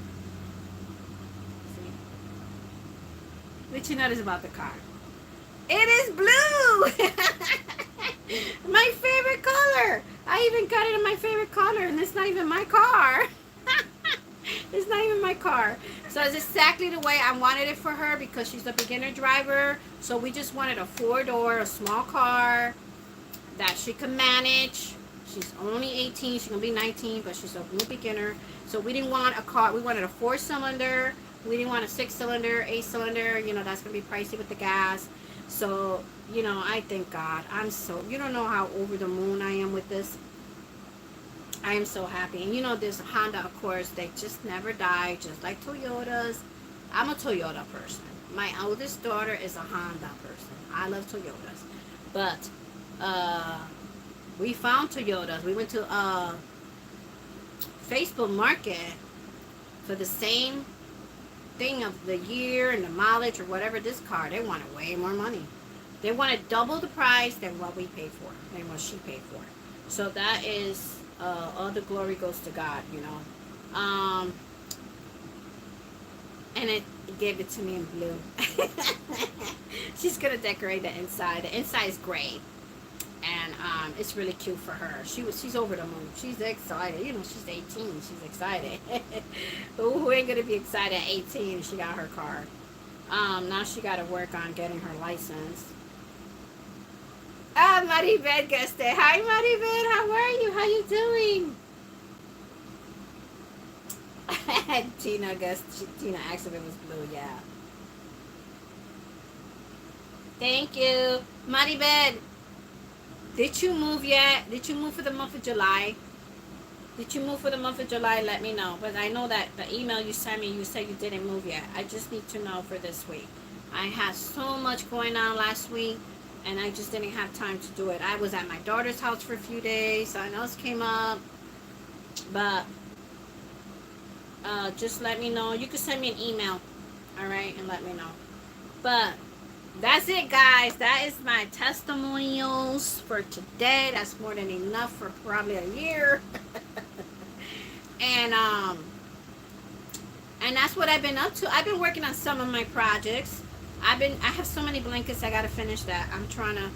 See? What you notice about the car? It is blue! My favorite color! I even got it in my favorite color, and it's not even my car. It's not even my car. So it's exactly the way I wanted it for her because she's a beginner driver. So we just wanted a 4-door, a small car that she can manage. She's only 18. She's going to be 19, but she's a new beginner. So we didn't want a car. We wanted a 4-cylinder. We didn't want a 6-cylinder, 8-cylinder. You know, that's going to be pricey with the gas. So, you know, I thank God. You don't know how over the moon I am with this. I am so happy. And you know, this Honda Accords, they just never die, just like Toyotas. I'm a Toyota person. My oldest daughter is a Honda person. I love Toyotas. But we found Toyotas. We went to Facebook Market for the same thing of the year and the mileage or whatever. This car, they wanted way more money. They wanted double the price than what we paid for, than what she paid for. So that is... all the glory goes to God, you know. And it gave it to me in blue. She's gonna decorate the inside. The inside is gray, and it's really cute for her. She's over the moon. She's excited. You know, she's 18. She's excited. Who ain't gonna be excited at 18? She got her car. Now she got to work on getting her license. Ah, Maribel guessed it. Hi, Maribel. How are you? How you doing? Tina guessed. Tina asked if it was blue. Yeah. Thank you, Maribel. Did you move yet? Did you move for the month of July? Did you move for the month of July? Let me know. But I know that the email you sent me, you said you didn't move yet. I just need to know for this week. I had so much going on last week. And I just didn't have time to do it. I was at my daughter's house for a few days. Something else came up. But just let me know. You can send me an email. Alright? And let me know. But that's it, guys. That is my testimonials for today. That's more than enough for probably a year. And that's what I've been up to. I've been working on some of my projects. I have so many blankets. I gotta finish that. I'm trying to,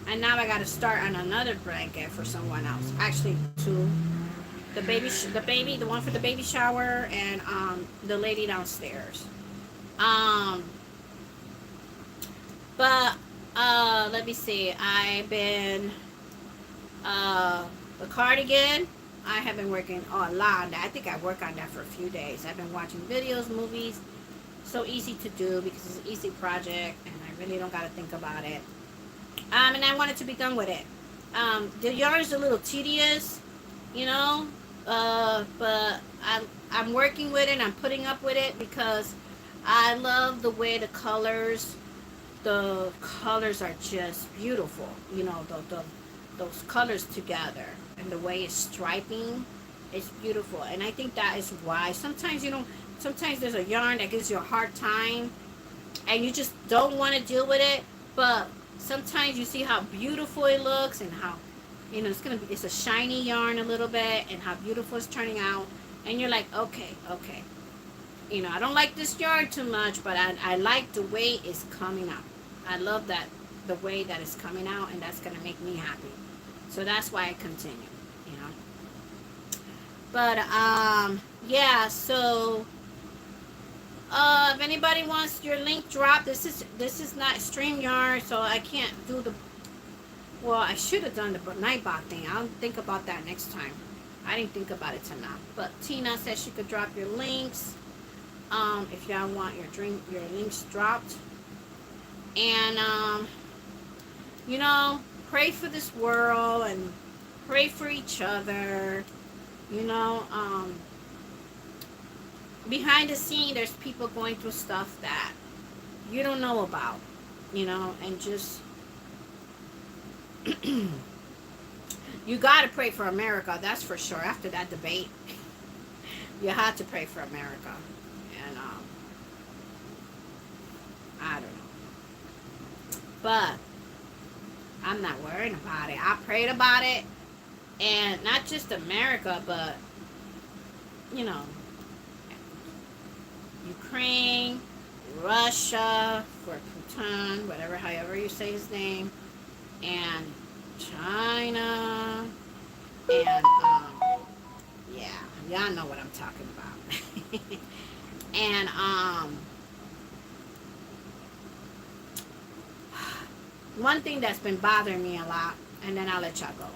and now I gotta start on another blanket for someone else. Actually, two. The one for the baby shower, and the lady downstairs. But let me see. I've been the cardigan. I have been working a lot on that. I think I work on that for a few days. I've been watching videos, movies. So easy to do because it's an easy project and I really don't got to think about it. And I wanted to be done with it. The yarn is a little tedious, you know, but I'm working with it. I'm putting up with it because I love the way the colors are just beautiful. You know, those colors together and the way it's striping, it's beautiful. And I think that is why sometimes sometimes there's a yarn that gives you a hard time and you just don't want to deal with it, but sometimes you see how beautiful it looks and how, you know, it's a shiny yarn a little bit and how beautiful it's turning out, and you're like, okay, you know, I don't like this yarn too much, but I like the way it's coming out. I love that, the way that it's coming out, and that's gonna make me happy. So that's why I continue, you know. But yeah, so if anybody wants your link drop, this is not StreamYard, so I can't do the, well, I should have done the Nightbot thing. I'll think about that next time. I didn't think about it till now. But Tina said she could drop your links if y'all want your links dropped. And you know, pray for this world and pray for each other. You know, behind the scene, there's people going through stuff that you don't know about, and just you got to pray for America, that's for sure. After that debate, you had to pray for America. And I don't know. But I'm not worried about it. I prayed about it. And not just America, but, you know, Ukraine, Russia, for Putin, whatever, however you say his name, and China, and, yeah, y'all know what I'm talking about. And, one thing that's been bothering me a lot, and then I'll let y'all go.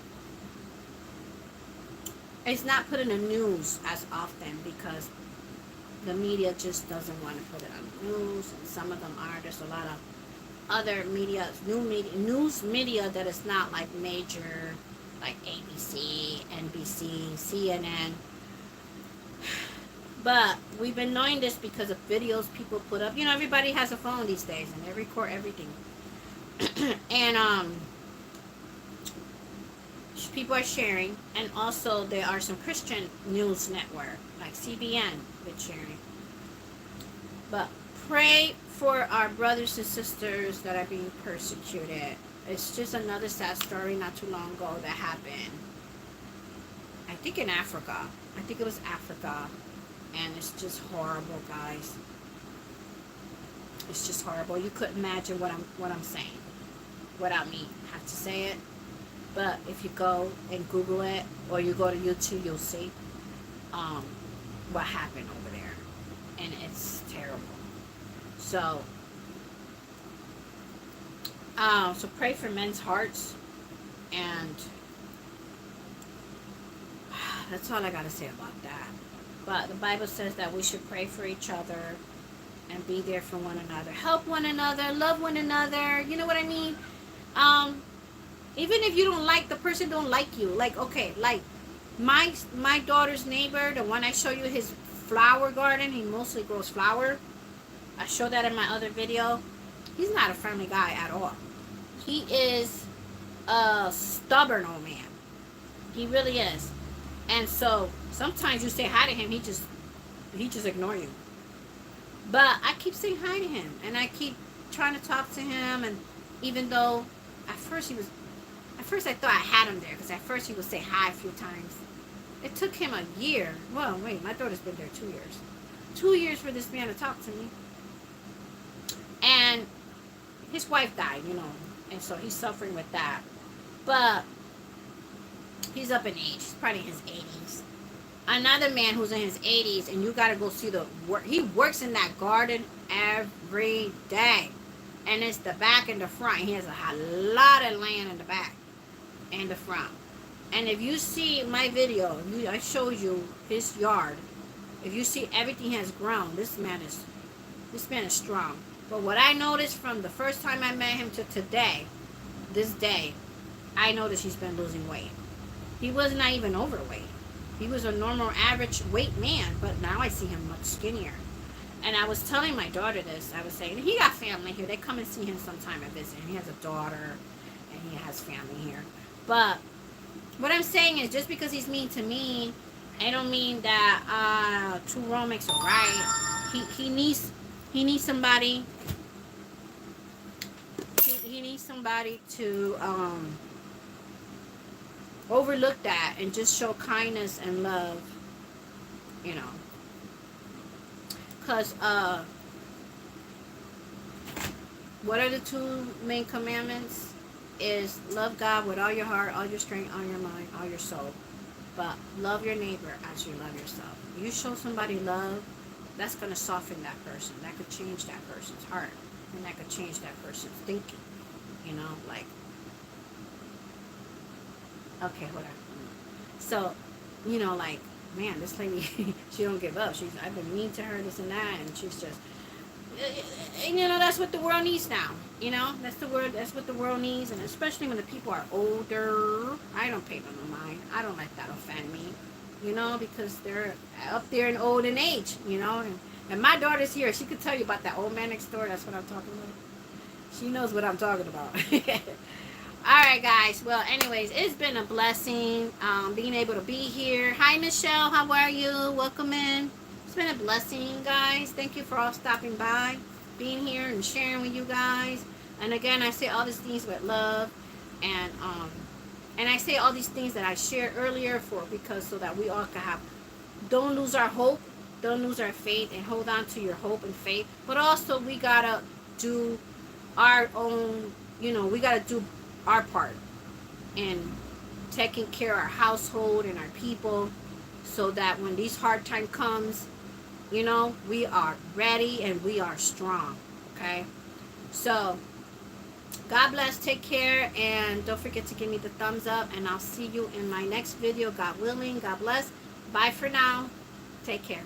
It's not put in the news as often because the media just doesn't want to put it on the news, and some of them are. There's a lot of other media, news media that is not like major, like ABC, NBC, CNN. But we've been knowing this because of videos people put up. Everybody has a phone these days, and they record everything. And people are sharing, and also there are some Christian news network like CBN that's sharing. But pray for our brothers and sisters that are being persecuted. It's just another sad story not too long ago that happened. I think in Africa. I think it was Africa, and it's just horrible, guys. It's just horrible. You couldn't imagine what I'm saying without me have to say it. But if you go and Google it, or you go to YouTube, you'll see what happened over there. And it's terrible. So pray for men's hearts. And that's all I got to say about that. But the Bible says that we should pray for each other and be there for one another. Help one another. Love one another. You know what I mean? Even if you don't like the person, don't like you. Like, okay, like my daughter's neighbor, the one I show you his flower garden, he mostly grows flower. I showed that in my other video. He's not a friendly guy at all. He is a stubborn old man. He really is. And so sometimes you say hi to him, he just ignore you. But I keep saying hi to him, and I keep trying to talk to him, and even though at first I thought I had him there, because at first he would say hi a few times. It took him a year. Well, wait, my daughter's been there 2 years. 2 years for this man to talk to me. And his wife died, and so he's suffering with that. But he's up in age. He's probably in his 80s. Another man who's in his 80s, and you got to go see the work. He works in that garden every day. And it's the back and the front. He has a lot of land in the back and the front. And if you see my video, I showed you his yard. If you see everything has grown, this man is strong. But what I noticed from the first time I met him to today, this day, I noticed he's been losing weight. He was not even overweight. He was a normal average weight man, but now I see him much skinnier. And I was telling my daughter this. I was saying, he got family here. They come and see him sometime and visit. He has a daughter, and he has family here. But what I'm saying is, just because he's mean to me, I don't mean that two wrong makes a right. He needs somebody. He needs somebody to overlook that and just show kindness and love. Because what are the two main commandments? Is love God with all your heart, all your strength, all your mind, all your soul. But love your neighbor as you love yourself. You show somebody love, that's going to soften that person. That could change that person's heart. And that could change that person's thinking. Like, okay, hold on. So, like, man, this lady, she don't give up. I've been mean to her, this and that, and she's just, that's what the world needs now. That's what the world needs, and especially when the people are older. I don't pay them no mind. I don't let that offend me, because they're up there in old and age, and And my daughter's here. She could tell you about that old man next door. That's what I'm talking about. She knows what I'm talking about. Alright, guys. Well, anyways, it's been a blessing being able to be here. Hi, Michelle. How are you? Welcome in. It's been a blessing, guys. Thank you for all stopping by, being here and sharing with you guys. And again, I say all these things with love. And I say all these things that I shared earlier because so that we all can have, don't lose our hope, don't lose our faith, and hold on to your hope and faith. But also we gotta do our own, we gotta do our part in taking care of our household and our people, so that when these hard time comes, we are ready and we are strong. Okay, so God bless, take care, and don't forget to give me the thumbs up, and I'll see you in my next video, God willing. God bless. Bye for now. Take care.